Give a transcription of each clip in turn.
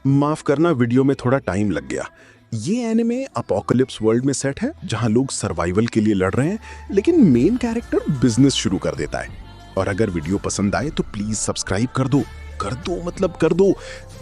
माफ करना, वीडियो में थोड़ा टाइम लग गया। ये एनिमे अपोकलिप्स वर्ल्ड में सेट है जहां लोग सर्वाइवल के लिए लड़ रहे हैं, लेकिन मेन कैरेक्टर बिजनेस शुरू कर देता है। और अगर वीडियो पसंद आए तो प्लीज सब्सक्राइब कर दो।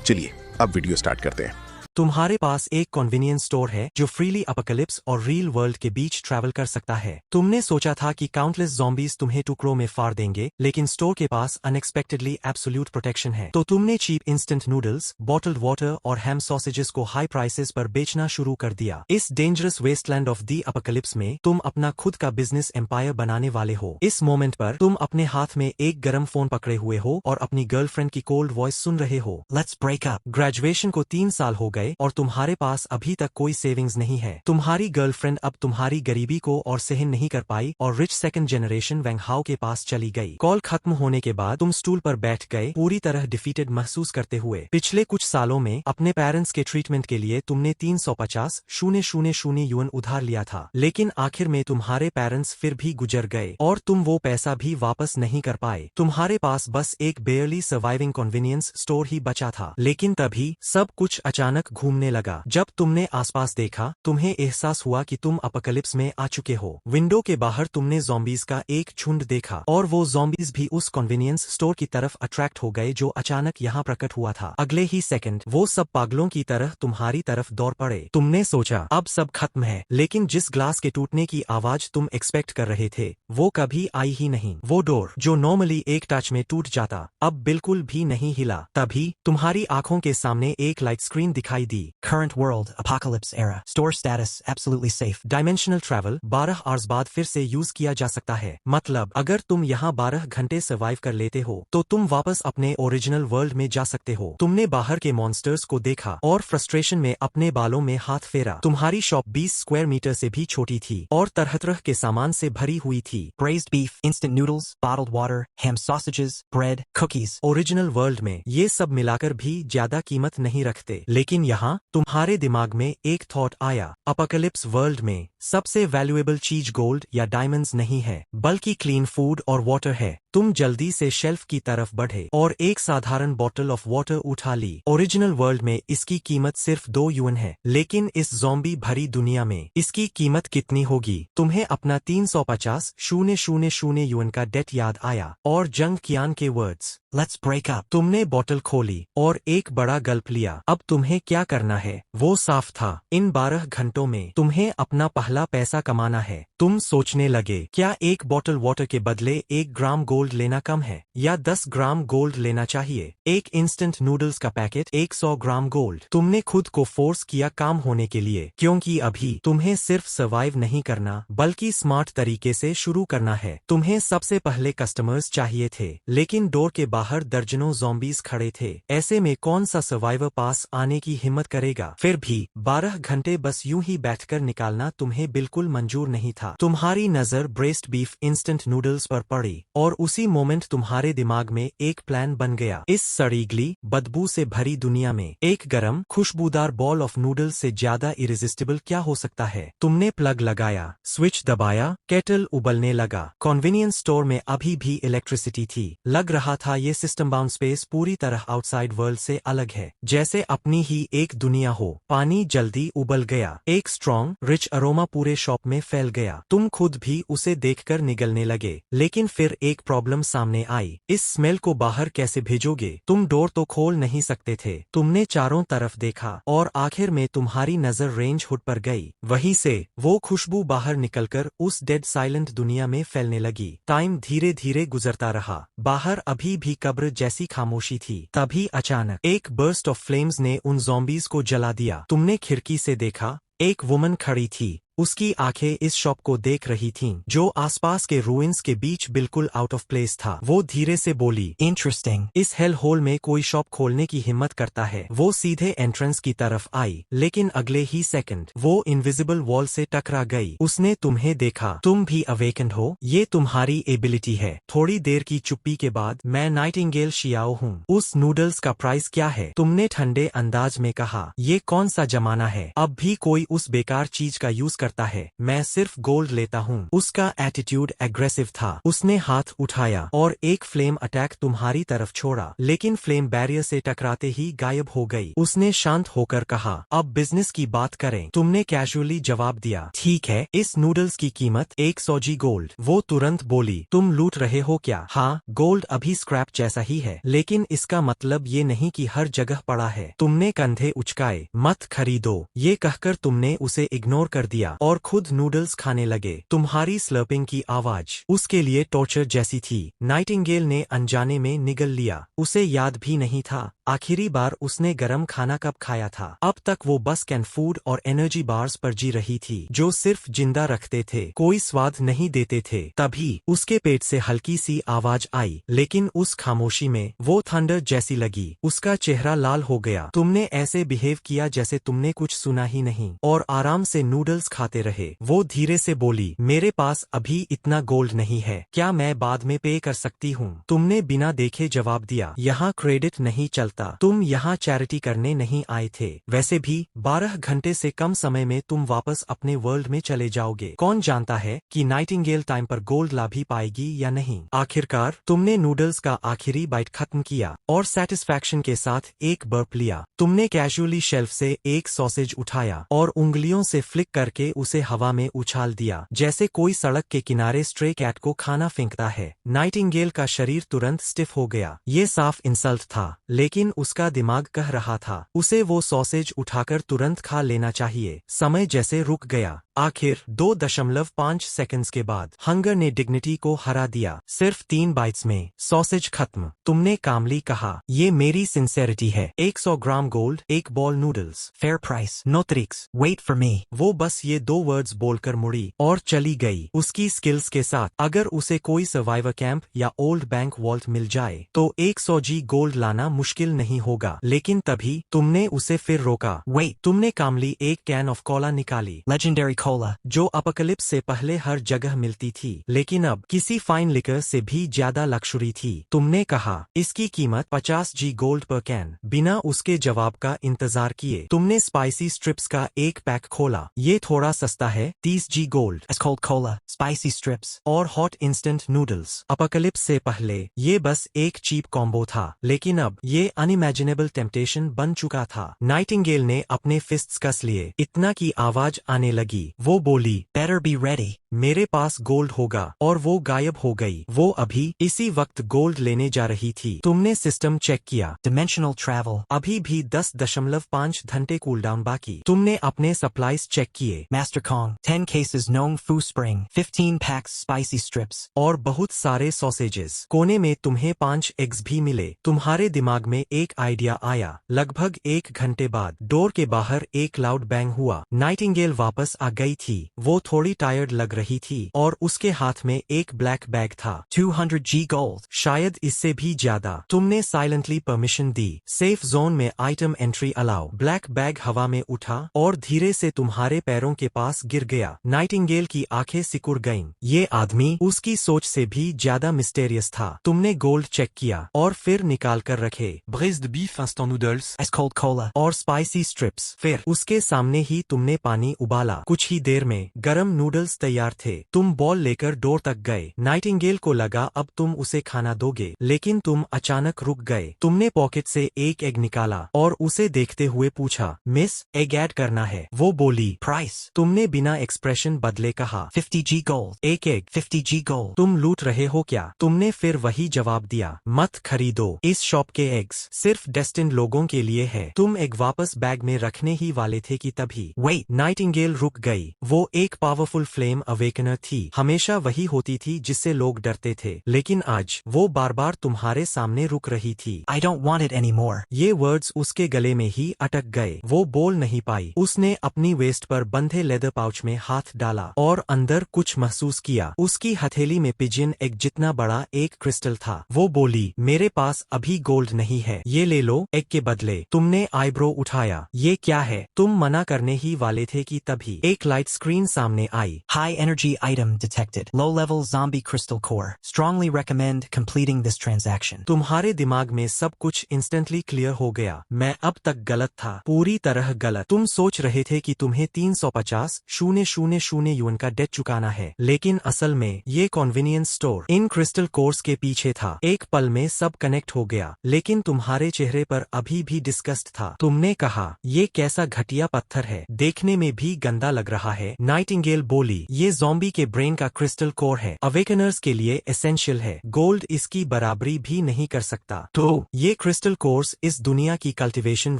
चलिए अब वीडियो स्टार्ट करते हैं। तुम्हारे पास एक कन्वीनियंस स्टोर है जो फ्रीली अपोकलिप्स और रियल वर्ल्ड के बीच ट्रैवल कर सकता है। तुमने सोचा था कि काउंटलेस ज़ॉम्बीज तुम्हें टुकड़ों में फाड़ देंगे, लेकिन स्टोर के पास अनएक्सपेक्टेडली एब्सोल्यूट प्रोटेक्शन है। तो तुमने cheap instant noodles, bottled water और हैम सॉसेजेस को हाई प्राइसेस पर बेचना शुरू कर दिया। इस dangerous wasteland of the apocalypse में तुम अपना खुद का बिजनेस एम्पायर बनाने वाले हो। इस मोमेंट पर तुम अपने हाथ में एक गर्म फोन पकड़े हुए हो और अपनी गर्लफ्रेंड की कोल्ड वॉइस सुन रहे हो। Let's break up. ग्रेजुएशन को 3 साल हो गए और तुम्हारे पास अभी तक कोई सेविंग्स नहीं है। तुम्हारी गर्लफ्रेंड अब तुम्हारी गरीबी को और सहन नहीं कर पाई और रिच सेकंड जनरेशन वेंग हाओ के पास चली गई। कॉल खत्म होने के बाद तुम स्टूल पर बैठ गए, पूरी तरह डिफीटेड महसूस करते हुए। पिछले कुछ सालों में अपने पेरेंट्स के ट्रीटमेंट के लिए तुमने 350,000 यूएन उधार लिया था, लेकिन आखिर में तुम्हारे पेरेंट्स फिर भी गुजर गए और तुम वो पैसा भी वापस नहीं कर पाए। तुम्हारे पास बस एक बेयरली सर्वाइविंग कन्वीनियंस स्टोर ही बचा था। लेकिन तभी सब कुछ अचानक घूमने लगा। जब तुमने आसपास देखा, तुम्हें एहसास हुआ कि तुम अपोकलिप्स में आ चुके हो। विंडो के बाहर तुमने ज़ॉम्बीज का एक झुंड देखा और वो ज़ॉम्बीज भी उस कन्वीनियंस स्टोर की तरफ अट्रैक्ट हो गए जो अचानक यहाँ प्रकट हुआ था। अगले ही सेकंड वो सब पागलों की तरह तुम्हारी तरफ दौड़ पड़े। तुमने सोचा अब सब खत्म है, लेकिन जिस ग्लास के टूटने की आवाज तुम एक्सपेक्ट कर रहे थे वो कभी आई ही नहीं। वो डोर जो नॉर्मली एक टच में टूट जाता, अब बिल्कुल भी नहीं हिला। तभी तुम्हारी आंखों के सामने एक लाइट स्क्रीन दिखाई दी। Current world, apocalypse era, store status, absolutely safe. Dimensional travel, 12 hours बाद फिर से यूज किया जा सकता है। मतलब अगर तुम यहाँ 12 घंटे सर्वाइव कर लेते हो तो तुम वापस अपने ओरिजिनल वर्ल्ड में जा सकते हो। तुमने बाहर के मॉन्स्टर्स को देखा और फ्रस्ट्रेशन में अपने बालों में हाथ फेरा। तुम्हारी शॉप 20 स्क्वायर मीटर से भी छोटी थी और तरह तरह के सामान से भरी हुई थी। Braised beef, instant noodles, bottled water, ham sausages, bread, cookies. Original world में ये सब मिलाकर भी ज्यादा कीमत नहीं रखते, लेकिन यहाँ तुम्हारे दिमाग में एक थॉट आया। अपोकलिप्स वर्ल्ड में सबसे वैल्यूएबल चीज गोल्ड या डायमंड्स नहीं है, बल्कि क्लीन फूड और वाटर है। तुम जल्दी से शेल्फ की तरफ बढ़े और एक साधारण बॉटल ऑफ वाटर उठा ली। ओरिजिनल वर्ल्ड में इसकी कीमत सिर्फ 2 यूएन है, लेकिन इस ज़ॉम्बी भरी दुनिया में इसकी कीमत कितनी होगी? तुम्हें अपना 350,000 यूएन का डेट याद आया और जंग कियान के वर्ड्स लेट्स ब्रेक अप। तुमने बॉटल खोली और एक बड़ा गल्प लिया। अब तुम्हें क्या करना है वो साफ था। इन 12 घंटों में तुम्हें अपना पहला पैसा कमाना है। तुम सोचने लगे, क्या एक बॉटल वाटर के बदले 1 ग्राम गोल्ड लेना कम है या 10 ग्राम गोल्ड लेना चाहिए? एक इंस्टेंट नूडल्स का पैकेट 100 ग्राम गोल्ड। तुमने खुद को फोर्स किया काम होने के लिए, क्योंकि अभी तुम्हें सिर्फ सर्वाइव नहीं करना बल्कि स्मार्ट तरीके से शुरू करना है। तुम्हें सबसे पहले कस्टमर्स चाहिए थे, लेकिन डोर के बाहर दर्जनों ज़ॉम्बीज खड़े थे। ऐसे में कौन सा सर्वाइवर पास आने की हिम्मत करेगा? फिर भी 12 घंटे बस यूं ही बैठकर निकालना तुम्हें बिल्कुल मंजूर नहीं था। तुम्हारी नजर ब्रेस्ट बीफ इंस्टेंट नूडल्स पर पड़ी और उसी मोमेंट तुम्हारे दिमाग में एक प्लान बन गया। इस सड़ीगली बदबू से भरी दुनिया में एक गरम खुशबूदार बॉल ऑफ नूडल्स से ज्यादा इरेजिस्टिबल क्या हो सकता है? तुमने प्लग लगाया, स्विच दबाया, केटल उबलने लगा। कन्वीनियंस स्टोर में अभी भी इलेक्ट्रिसिटी थी। लग रहा था ये सिस्टम बाउंड स्पेस पूरी तरह आउटसाइड वर्ल्ड से अलग है, जैसे अपनी ही एक दुनिया हो। पानी जल्दी उबल गया, एक स्ट्रॉन्ग रिच अरोमा पूरे शॉप में फैल गया। तुम खुद भी उसे देखकर निगलने लगे, लेकिन फिर एक प्रॉब्लम सामने आई। इस स्मेल को बाहर कैसे भेजोगे? तुम डोर तो खोल नहीं सकते थे। तुमने चारों तरफ देखा और आखिर में तुम्हारी नजर रेंज हुड पर गई। वहीं से वो खुशबू बाहर निकलकर उस डेड साइलेंट दुनिया में फैलने लगी। टाइम धीरे धीरे गुजरता रहा, बाहर अभी भी कब्र जैसी खामोशी थी। तभी अचानक एक बर्स्ट ऑफ फ्लेम्स ने उन ज़ॉम्बीज को जला दिया। तुमने खिड़की से देखा, एक वुमन खड़ी थी। उसकी आंखें इस शॉप को देख रही थीं, जो आसपास के रूइंस के बीच बिल्कुल आउट ऑफ प्लेस था। वो धीरे से बोली, इंटरेस्टिंग, इस हेल होल में कोई शॉप खोलने की हिम्मत करता है। वो सीधे एंट्रेंस की तरफ आई, लेकिन अगले ही सेकंड वो इनविजिबल वॉल से टकरा गई। उसने तुम्हें देखा। तुम भी अवेकन्ड हो, ये तुम्हारी एबिलिटी है। थोड़ी देर की चुप्पी के बाद, मैं नाइटिंगेल शियाओ हूँ। उस नूडल्स का प्राइस क्या है? तुमने ठंडे अंदाज में कहा। ये कौन सा जमाना है, अब भी कोई उस बेकार चीज का यूज करता है, मैं सिर्फ गोल्ड लेता हूँ। उसका एटीट्यूड एग्रेसिव था। उसने हाथ उठाया और एक फ्लेम अटैक तुम्हारी तरफ छोड़ा, लेकिन फ्लेम बैरियर से टकराते ही गायब हो गई। उसने शांत होकर कहा, अब बिजनेस की बात करें। तुमने कैजुअली जवाब दिया, ठीक है, इस नूडल्स की कीमत 100 जी गोल्ड। वो तुरंत बोली, तुम लूट रहे हो क्या? हाँ, गोल्ड अभी स्क्रैप जैसा ही है, लेकिन इसका मतलब ये नहीं कि हर जगह पड़ा है। तुमने कंधे उचकाए, मत खरीदो, ये कहकर तुमने उसे इग्नोर कर दिया और खुद नूडल्स खाने लगे। तुम्हारी स्लर्पिंग की आवाज उसके लिए टॉर्चर जैसी थी। नाइटिंगेल ने अनजाने में निगल लिया। उसे याद भी नहीं था आखिरी बार उसने गरम खाना कब खाया था। अब तक वो बस कैन फूड और एनर्जी बार्स पर जी रही थी, जो सिर्फ जिंदा रखते थे, कोई स्वाद नहीं देते थे। तभी उसके पेट से हल्की सी आवाज आई, लेकिन उस खामोशी में वो थंडर जैसी लगी। उसका चेहरा लाल हो गया। तुमने ऐसे बिहेव किया जैसे तुमने कुछ सुना ही नहीं, और आराम से नूडल्स खाते रहे। वो धीरे से बोली, मेरे पास अभी इतना गोल्ड नहीं है, क्या मैं बाद में पे कर सकती हूँ? तुमने बिना देखे जवाब दिया, यहाँ क्रेडिट नहीं चलता, तुम यहाँ चैरिटी करने नहीं आए थे। वैसे भी 12 घंटे से कम समय में तुम वापस अपने वर्ल्ड में चले जाओगे। कौन जानता है कि नाइटिंगेल टाइम पर गोल्ड ला भी पाएगी या नहीं। आखिरकार तुमने नूडल्स का आखिरी बाइट खत्म किया और सेटिस्फैक्शन के साथ एक बर्प लिया। तुमने कैजुअली शेल्फ से एक सॉसेज उठाया और उंगलियों से फ्लिक करके उसे हवा में उछाल दिया, जैसे कोई सड़क के किनारे स्ट्रे कैट को खाना फेंकता है। नाइटिंगेल का शरीर तुरंत स्टिफ हो गया। ये साफ इंसल्ट था, लेकिन उसका दिमाग कह रहा था उसे वो सॉसेज उठाकर तुरंत खा लेना चाहिए। समय जैसे रुक गया। आखिर 2.5 सेकंड्स के बाद हंगर ने डिग्निटी को हरा दिया। सिर्फ 3 बाइट्स में सॉसेज खत्म। तुमने कामली कहा, ये मेरी सिंसेरिटी है। 100 ग्राम गोल्ड, एक ball noodles, fair price, no tricks, wait for me. वो बस ये 2 वर्ड्स बोलकर मुड़ी और चली गई। उसकी स्किल्स के साथ अगर उसे कोई सर्वाइवर कैंप या ओल्ड बैंक वॉल्ट मिल जाए तो 100 जी गोल्ड लाना मुश्किल नहीं होगा। लेकिन तभी तुमने उसे फिर रोका। वेट, तुमने कामली एक कैन ऑफ कोला निकाली, लेजेंडरी कोला, जो अपोकलिप्स से पहले हर जगह मिलती थी, लेकिन अब किसी फाइन लिकर से भी ज्यादा लक्सुरी थी। तुमने कहा, इसकी कीमत 50 जी गोल्ड पर कैन। बिना उसके जवाब का इंतजार किए तुमने स्पाइसी स्ट्रिप्स का एक पैक खोला। ये थोड़ा सस्ता है, 30 G gold. Cold cola, spicy strips और हॉट इंस्टेंट नूडल्स। अपोकलिप्स से पहले ये बस एक चीप कॉम्बो था, लेकिन अब ये अनइमेजिनेबल टेम्पटेशन बन चुका था। नाइटिंगेल ने अपने फिस्ट्स कस लिए, इतना की आवाज आने लगी। वो बोली, बेटर बी रेडी, मेरे पास गोल्ड होगा। और वो गायब हो गई। वो अभी इसी वक्त गोल्ड लेने जा रही थी। तुमने सिस्टम चेक किया, डिमेंशनल ट्रैवल, अभी भी 10.5 घंटे कूलडाउन बाकी। तुमने अपने सप्लाईज चेक किए, मास्टर कॉन्ग, 10 केसेस नोंग फू स्प्रिंग, 15 पैक्स स्पाइसी स्ट्रिप्स और बहुत सारे सॉसेजेस। कोने में तुम्हें 5 एग्स भी मिले। तुम्हारे दिमाग में एक आइडिया आया। लगभग 1 घंटे बाद डोर के बाहर एक लाउड बैंग हुआ। नाइटिंगेल वापस आ गई थी। वो थोड़ी टायर्ड लग रही थी और उसके हाथ में एक ब्लैक बैग था। 200 जी गोल्ड, शायद इससे भी ज्यादा। तुमने साइलेंटली परमिशन दी, सेफ जोन में item entry allow. Black bag हवा में उठा और धीरे से तुम्हारे पैरों के पास गिर गया। नाइटिंगेल की आंखें सिकुड़ गईं। ये आदमी उसकी सोच से भी ज्यादा मिस्टेरियस था। तुमने गोल्ड चेक किया और फिर निकाल कर रखे, ब्रेज de beef instant noodles, cold cola और स्पाइसी स्ट्रिप्स। फिर उसके सामने ही तुमने पानी उबाला। कुछ ही देर में गरम नूडल्स तैयार थे। तुम बॉल लेकर डोर तक गए। नाइटिंगेल को लगा अब तुम उसे खाना दोगे, लेकिन तुम अचानक रुक गए। तुमने पॉकेट से एक एग निकाला और उसे देखते हुए पूछा, मिस, एग ऐड करना है? वो बोली, प्राइस। तुमने बिना एक्सप्रेशन बदले कहा, 50 जी गोल्ड, एक एग, 50 जी गोल्ड। तुम लूट रहे हो क्या? तुमने फिर वही जवाब दिया, मत खरीदो, इस शॉप के एग्स सिर्फ डेस्टिन्ड लोगों के लिए है। तुम एग वापस बैग में रखने ही वाले थे कि तभी वेट, नाइटिंगेल रुक गई। वो एक पावरफुल फ्लेम अवेकनर थी। हमेशा वही होती थी जिससे लोग डरते थे, लेकिन आज वो बार बार तुम्हारे सामने रुक रही थी। I don't want it anymore। ये वर्ड्स उसके गले में ही अटक गए। वो बोल नहीं पाई। उसने अपनी वेस्ट पर बंधे लेदर पाउच में हाथ डाला और अंदर कुछ महसूस किया। उसकी हथेली में पिजियन एग जितना बड़ा एक क्रिस्टल था। वो बोली, मेरे पास अभी गोल्ड नहीं है, ये ले लो। एग के बदले। तुमने आईब्रो उठाया, ये क्या है? तुम मना करने ही वाले थे कि तभी एक लाइट स्क्रीन सामने आई। High energy item detected. Low level zombie crystal core. Strongly recommend completing this transaction. तुम्हारे दिमाग में सब कुछ इंस्टेंटली क्लियर हो गया। मैं अब तक गलत था, पूरी तरह गलत। तुम सोच रहे थे कि तुम्हें 350,000 यून का डेट चुकाना है, लेकिन असल में ये convenience store in crystal course के पीछे था। एक पल में सब कनेक्ट हो गया, लेकिन तुम्हारे चेहरे पर अभी भी डिस्गस्ट था। तुमने कहा, ये कैसा घटिया पत्थर है, देखने में भी गंदा लग रहा है। नाइटिंगेल बोली, ये ज़ॉम्बी के ब्रेन का क्रिस्टल कोर है, अवेकनर्स के लिए एसेंशियल है। गोल्ड इसकी बराबरी भी नहीं कर सकता। तो ये क्रिस्टल कोर्स इस दुनिया की कल्टीवेशन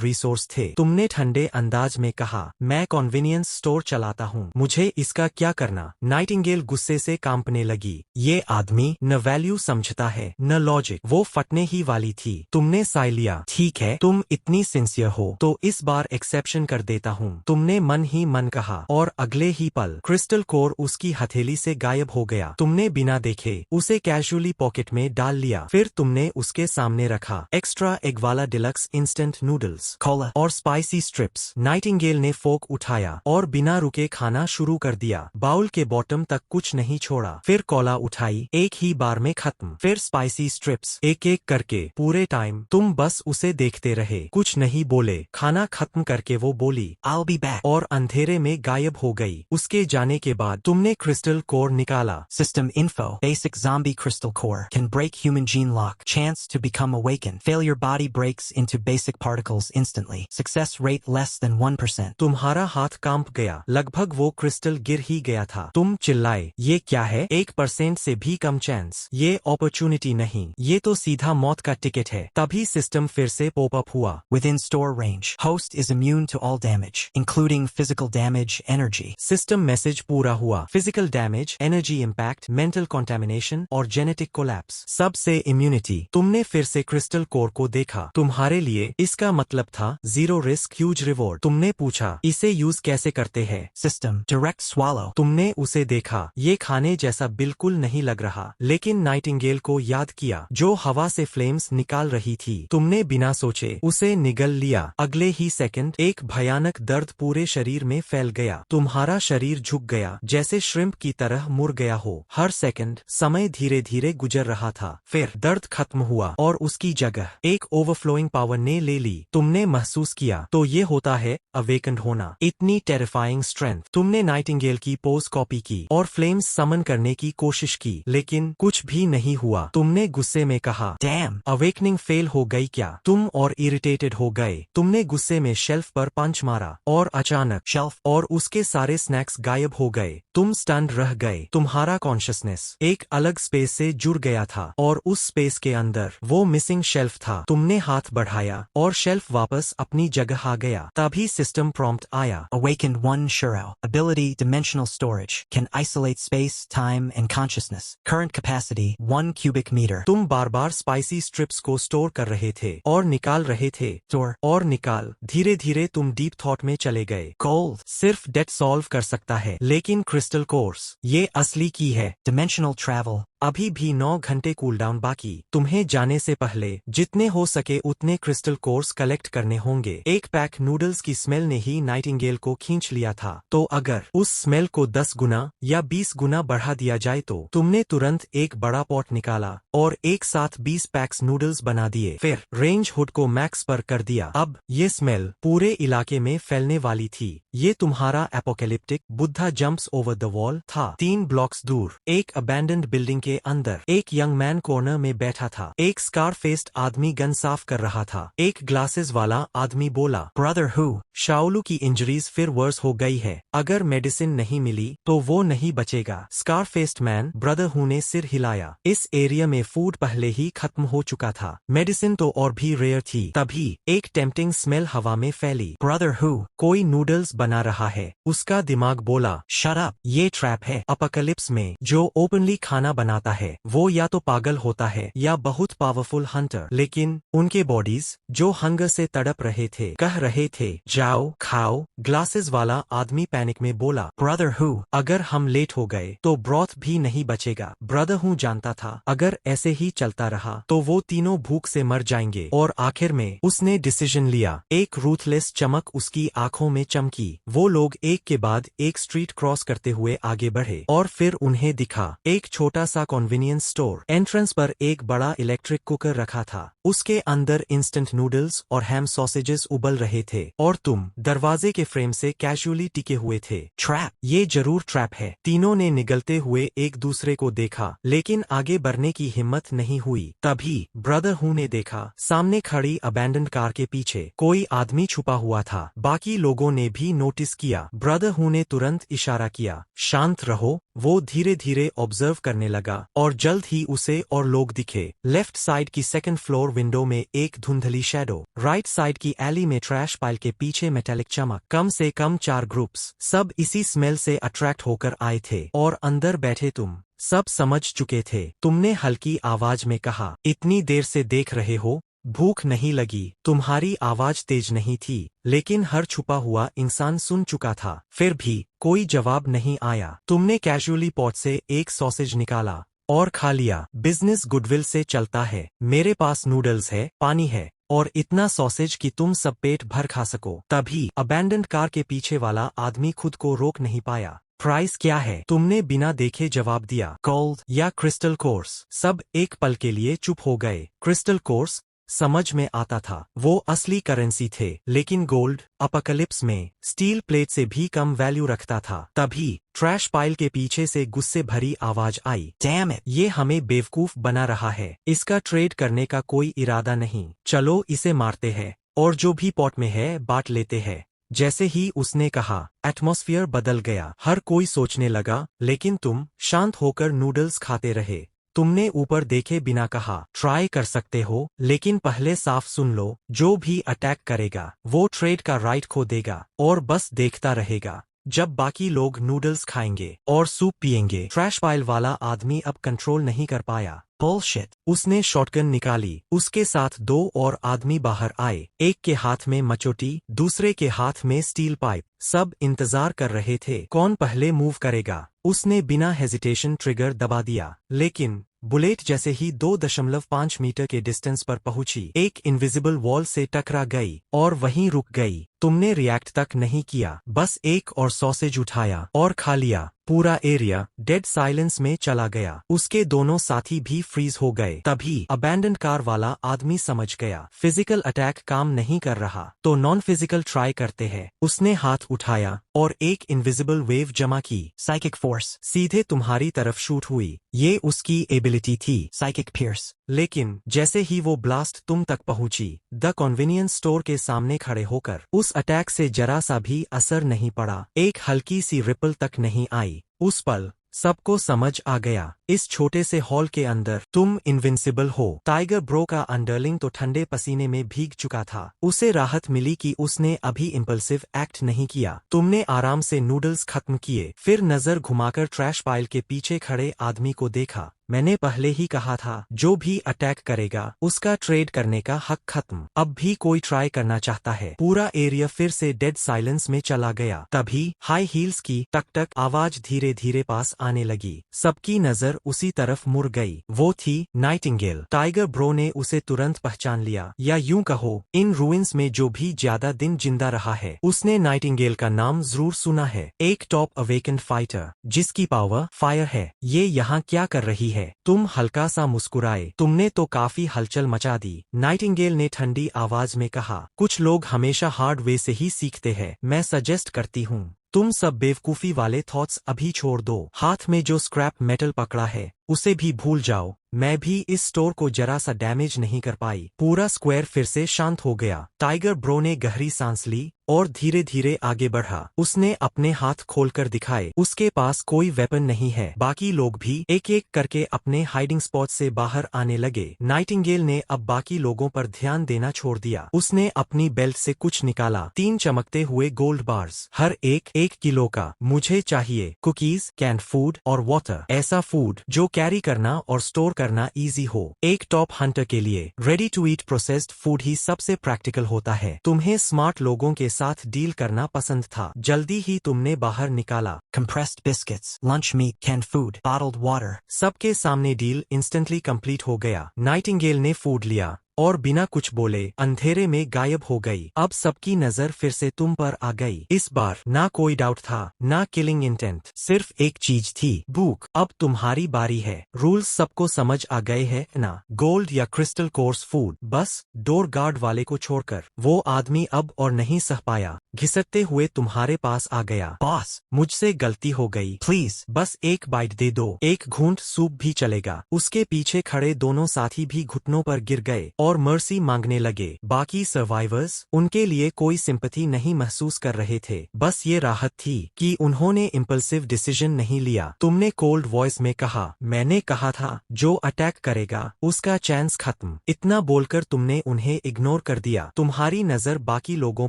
रिसोर्स थे। तुमने ठंडे अंदाज में कहा, मैं कन्वीनियंस स्टोर चलाता हूँ, मुझे इसका क्या करना। नाइटिंगेल गुस्से से कांपने लगी। ये आदमी न वैल्यू समझता है न लॉजिक। वो फटने ही वाली थी। तुमने साय लिया। ठीक है, तुम इतनी सिंसियर हो तो इस बार एक्सेप्शन कर देता हूँ, तुमने मन ही मन कहा। और अगले ही पल क्रिस्टल कोर उसकी हथेली से गायब हो गया। तुमने बिना देखे उसे कैजुअली पॉकेट में डाल लिया। फिर तुमने उसके सामने रखा एक्स्ट्रा एग वाला डिलक्स इंस्टेंट नूडल्स, Cola. और स्पाइसी स्ट्रिप्स। नाइटिंगेल ने फोक उठाया और बिना रुके खाना शुरू कर दिया। बाउल के बॉटम तक कुछ नहीं छोड़ा। फिर कोला उठाई, एक ही बार में खत्म। फिर स्पाइसी स्ट्रिप्स, एक एक करके। पूरे टाइम तुम बस उसे देखते रहे, कुछ नहीं बोले। खाना खत्म करके वो बोली, I'll be back. और अंधेरे में गायब हो गई। उसके जाने के बाद तुमने क्रिस्टल कोर निकाला। System info. Basic zombie crystal core. Can break human gene lock. Chance to become awakened. Failure body breaks into basic particles instantly. Success rate less than 1%. तुम्हारा हाथ कांप गया, लगभग वो क्रिस्टल गिर ही गया था। तुम चिल्लाए, ये क्या है? 1% से भी कम चांस। ये अपॉर्चुनिटी नहीं, ये तो सीधा मौत का टिकट है। तभी सिस्टम फिर से पॉप अप हुआ। Within store range. Host is immune to all damage, including physical damage, energy. System message पूरा हुआ। Physical damage, energy impact, mental contamination और जेनेटिक कोलैप्स, सबसे इम्यूनिटी। तुमने फिर से क्रिस्टल कोर को देखा। तुम्हारे लिए इसका मतलब था जीरो रिस्क ह्यूज रिवॉर्ड। तुमने पूछा, इसे यूज कैसे करते हैं? System. Direct swallow. तुमने उसे देखा। ये खाने जैसा बिल्कुल नहीं लग रहा, लेकिन नाइटिंगेल को याद किया जो हवा से फ्लेम्स निकाल रही थी। तुमने बिना सोचे उसे निगल लिया। अगले ही सेकंड एक भयानक दर्द पूरे शरीर में फैल गया। तुम्हारा शरीर झुक गया, जैसे श्रिम्प की तरह मुड़ गया हो। हर सेकंड समय धीरे धीरे गुजर रहा था। फिर दर्द खत्म हुआ और उसकी जगह एक ओवरफ्लोइंग पावर ने ले ली। तुमने महसूस किया, तो ये होता है अवेकन्ड होना। इतनी टेरिफाइंग स्ट्रेंथ। तुमने नाइटिंगेल की पोज कॉपी की और फ्लेम्स समन करने की कोशिश की, लेकिन कुछ भी नहीं हुआ। तुमने गुस्से में कहा, Damn. अवेकनिंग फेल हो गई क्या? तुम और इरिटेटेड हो गए। तुमने गुस्से में शेल्फ पर पंच मारा और अचानक Shelf. और उसके सारे स्नैक्स गायब हो गए। तुम स्टन्ड रह गए। तुम्हारा कॉन्शियसनेस एक अलग स्पेस से जुड़ गया था और उस स्पेस के अंदर वो मिसिंग शेल्फ था। तुमने हाथ बढ़ाया और शेल्फ वापस अपनी जगह आ गया। तभी सिस्टम प्रॉम्प्ट आया। Awakened 1 Shuro. Ability dimensional storage. Can isolate space, time, and consciousness. Current capacity 1 cubic meter. तुम बार बार स्पाइसी स्ट्रिप्स को स्टोर कर रहे थे और निकाल रहे थे। Store. और निकाल। धीरे धीरे तुम डीप थॉट में चले गए। Gold. सिर्फ डेट सॉल्व कर सकता है, लेकिन क्रिस्टल कोर्स ये असली की है। Dimensional travel. अभी भी 9 घंटे कूलडाउन बाकी। तुम्हें जाने से पहले जितने हो सके उतने क्रिस्टल कोर्स कलेक्ट करने होंगे। एक पैक नूडल्स की स्मेल ने ही नाइटिंगेल को खींच लिया था। तो अगर उस स्मेल को 10 गुना या 20 गुना बढ़ा दिया जाए तो तुमने तुरंत एक बड़ा पॉट निकाला और एक साथ 20 पैक्स नूडल्स बना दिए। फिर रेंज हुड को मैक्स पर कर दिया। अब ये स्मेल पूरे इलाके में फैलने वाली थी। ये तुम्हारा apocalyptic Buddha jumps over the wall था। 3 ब्लॉक्स दूर एक अबैंडन्ड बिल्डिंग के अंदर एक यंग मैन कॉर्नर में बैठा था। एक स्कार फेस्ड आदमी गन साफ कर रहा था। एक ग्लासेस वाला आदमी बोला, Brother who? शाओलू की इंजरीज फिर वर्स हो गई है। अगर मेडिसिन नहीं मिली तो वो नहीं बचेगा। Scar faced man brother who ने सिर हिलाया। इस एरिया में फूड पहले ही खत्म हो चुका था। मेडिसिन तो और भी रेयर थी। तभी एक टेम्पटिंग स्मेल हवा में फैली। Brother who? कोई नूडल्स बना रहा है। उसका दिमाग बोला, Shut up. ये ट्रैप है। अपोकलिप्स में जो ओपनली खाना बनाता जाता है। वो या तो पागल होता है या बहुत पावरफुल हंटर। लेकिन उनके बॉडीज जो हंगर से तड़प रहे थे कह रहे थे जाओ खाओ। ग्लासेस वाला आदमी पैनिक में बोला Brother who? अगर हम लेट हो गए तो ब्रॉथ भी नहीं बचेगा। ब्रदर हूँ जानता था अगर ऐसे ही चलता रहा तो वो तीनों भूख से मर जाएंगे। और आखिर में उसने डिसीजन लिया। एक रूथलेस चमक उसकी आंखों में चमकी। वो लोग एक के बाद एक स्ट्रीट क्रॉस करते हुए आगे बढ़े और फिर उन्हें दिखा एक छोटा सा कन्वीनियंस स्टोर। एंट्रेंस पर एक बड़ा इलेक्ट्रिक कुकर रखा था। उसके अंदर इंस्टेंट नूडल्स और हैम सॉसेजेस उबल रहे थे और तुम दरवाजे के फ्रेम से कैजुअली टिके हुए थे। Trap. ये जरूर ट्रैप है। तीनों ने निगलते हुए एक दूसरे को देखा लेकिन आगे बढ़ने की हिम्मत नहीं हुई। तभी ब्रदर हू ने देखा सामने खड़ी अबैंडन्ड कार के पीछे कोई आदमी छुपा हुआ था। बाकी लोगों ने भी नोटिस किया। ब्रदर हू ने तुरंत इशारा किया शांत रहो। वो धीरे धीरे ऑब्जर्व करने लगा और जल्द ही उसे और लोग दिखे। लेफ्ट साइड की सेकंड फ्लोर विंडो में एक धुंधली शैडो। राइट साइड की एली में ट्रैश पाइल के पीछे मेटेलिक चमक। कम से कम 4 ग्रुप्स सब इसी स्मेल से अट्रैक्ट होकर आए थे और अंदर बैठे तुम सब समझ चुके थे। तुमने हल्की आवाज में कहा इतनी देर से देख रहे हो भूख नहीं लगी। तुम्हारी आवाज तेज नहीं थी लेकिन हर छुपा हुआ इंसान सुन चुका था। फिर भी कोई जवाब नहीं आया। तुमने कैजुअली पॉट से एक सॉसेज निकाला और खा लिया। बिजनेस गुडविल से चलता है। मेरे पास नूडल्स है पानी है और इतना सॉसेज कि तुम सब पेट भर खा सको। तभी अबैंडन्ड कार के पीछे वाला आदमी खुद को रोक नहीं पाया। प्राइस क्या है? तुमने बिना देखे जवाब दिया गोल्ड या क्रिस्टल कोर्स। सब एक पल के लिए चुप हो गए। क्रिस्टल कोर्स समझ में आता था। वो असली करेंसी थे लेकिन गोल्ड अपोकलिप्स में स्टील प्लेट से भी कम वैल्यू रखता था। तभी ट्रैश पाइल के पीछे से गुस्से भरी आवाज आई Damn it. ये हमें बेवकूफ बना रहा है। इसका ट्रेड करने का कोई इरादा नहीं। चलो इसे मारते हैं और जो भी पॉट में है बांट लेते हैं। जैसे ही उसने कहा एटमॉस्फेयर बदल गया। हर कोई सोचने लगा लेकिन तुम शांत होकर नूडल्स खाते रहे। तुमने ऊपर देखे बिना कहा ट्राई कर सकते हो लेकिन पहले साफ सुन लो जो भी अटैक करेगा वो ट्रेड का राइट खो देगा और बस देखता रहेगा जब बाकी लोग नूडल्स खाएंगे और सूप पिएंगे। ट्रैश पाइल वाला आदमी अब कंट्रोल नहीं कर पाया। Bullshit. उसने शॉटगन निकाली। उसके साथ 2 और आदमी बाहर आए। एक के हाथ में मचोटी दूसरे के हाथ में स्टील पाइप। सब इंतजार कर रहे थे कौन पहले मूव करेगा। उसने बिना हेजिटेशन ट्रिगर दबा दिया लेकिन बुलेट जैसे ही 2.5 मीटर के डिस्टेंस पर पहुंची एक इनविजिबल वॉल से टकरा गई और वहीं रुक गई। तुमने रिएक्ट तक नहीं किया बस एक और सॉसेज उठाया और खा लिया। पूरा एरिया डेड साइलेंस में चला गया। उसके दोनों साथी भी फ्रीज हो गए। तभी अबैंडन्ड कार वाला आदमी समझ गया फिजिकल अटैक काम नहीं कर रहा तो नॉन फिजिकल ट्राई करते हैं। उसने हाथ उठाया और एक इनविजिबल वेव जमा की। Psychic force. सीधे तुम्हारी तरफ शूट हुई। ये उसकी एबिलिटी थी Psychic pierce. लेकिन जैसे ही वो ब्लास्ट तुम तक पहुंची द कन्वीनियंस स्टोर के सामने खड़े होकर उस अटैक से जरा सा भी असर नहीं पड़ा। एक हल्की सी रिपल तक नहीं आई। उस पल सबको समझ आ गया इस छोटे से हॉल के अंदर तुम इनविंसिबल हो। टाइगर ब्रो का अंडरलिंग तो ठंडे पसीने में भीग चुका था। उसे राहत मिली कि उसने अभी इम्पल्सिव एक्ट नहीं किया। तुमने आराम से नूडल्स खत्म किए फिर नजर घुमाकर ट्रैश पाइल के पीछे खड़े आदमी को देखा। मैंने पहले ही कहा था जो भी अटैक करेगा उसका ट्रेड करने का हक खत्म। अब भी कोई ट्राई करना चाहता है। पूरा एरिया फिर से डेड साइलेंस में चला गया। तभी हाई हील्स की टक टक आवाज धीरे धीरे पास आने लगी। सबकी नजर उसी तरफ मुड़ गई। वो थी नाइटिंगेल। टाइगर ब्रो ने उसे तुरंत पहचान लिया या यूं कहो इन रूइंस में जो भी ज्यादा दिन जिंदा रहा है उसने नाइटिंगेल का नाम जरूर सुना है। एक टॉप अवेकेंड फाइटर जिसकी पावर फायर है। ये यहाँ क्या कर रही है? तुम हल्का सा मुस्कुराए। तुमने तो काफी हलचल मचा दी। नाइटिंगेल ने ठंडी आवाज में कहा कुछ लोग हमेशा हार्ड वे से ही सीखते हैं। मैं सजेस्ट करती हूँ तुम सब बेवकूफी वाले थॉट्स अभी छोड़ दो। हाथ में जो स्क्रैप मेटल पकड़ा है उसे भी भूल जाओ। मैं भी इस स्टोर को जरा सा डैमेज नहीं कर पाई। पूरा स्क्वायर फिर से शांत हो गया। टाइगर ब्रो ने गहरी सांस ली और धीरे धीरे आगे बढ़ा। उसने अपने हाथ खोलकर दिखाए। उसके पास कोई वेपन नहीं है। बाकी लोग भी एक एक करके अपने हाइडिंग स्पॉट से बाहर आने लगे। नाइटिंगेल ने अब बाकी लोगों पर ध्यान देना छोड़ दिया। उसने अपनी बेल्ट से कुछ निकाला। 3 चमकते हुए गोल्ड बार्स हर एक 1 किलो का। मुझे चाहिए कुकीज कैंड फूड और वाटर। ऐसा फूड जो कैरी करना और स्टोर करना इजी हो। एक टॉप हंटर के लिए ready to eat processed food ही सबसे प्रैक्टिकल होता है। तुम्हें स्मार्ट लोगों के साथ डील करना पसंद था, जल्दी ही तुमने बाहर निकाला। Compressed biscuits, lunch meat, canned food, bottled water. सबके सामने डील इंस्टेंटली कंप्लीट हो गया। नाइटिंगेल ने फूड लिया और बिना कुछ बोले अंधेरे में गायब हो गई। अब सबकी नजर फिर से तुम पर आ गई। इस बार ना कोई डाउट था, ना किलिंग इंटेंट, सिर्फ एक चीज थी, भूख। अब तुम्हारी बारी है। रूल्स सबको समझ आ गए हैं ना? गोल्ड या क्रिस्टल कोर्स फूड, बस डोर गार्ड वाले को छोड़कर। वो आदमी अब और नहीं सह पाया, घिसटते हुए तुम्हारे पास आ गया। Boss, मुझसे गलती हो गई, please. बस एक बाइट दे दो, एक घूंट सूप भी चलेगा। उसके पीछे खड़े दोनों साथी भी घुटनों पर गिर गए और मर्सी मांगने लगे। बाकी सर्वाइवर्स, उनके लिए कोई सिंपैथी नहीं महसूस कर रहे थे, बस ये राहत थी कि उन्होंने इम्पल्सिव डिसीजन नहीं लिया। तुमने कोल्ड वॉइस में कहा, मैंने कहा था जो अटैक करेगा उसका चांस खत्म। इतना बोलकर तुमने उन्हें इग्नोर कर दिया। तुम्हारी नजर बाकी लोगों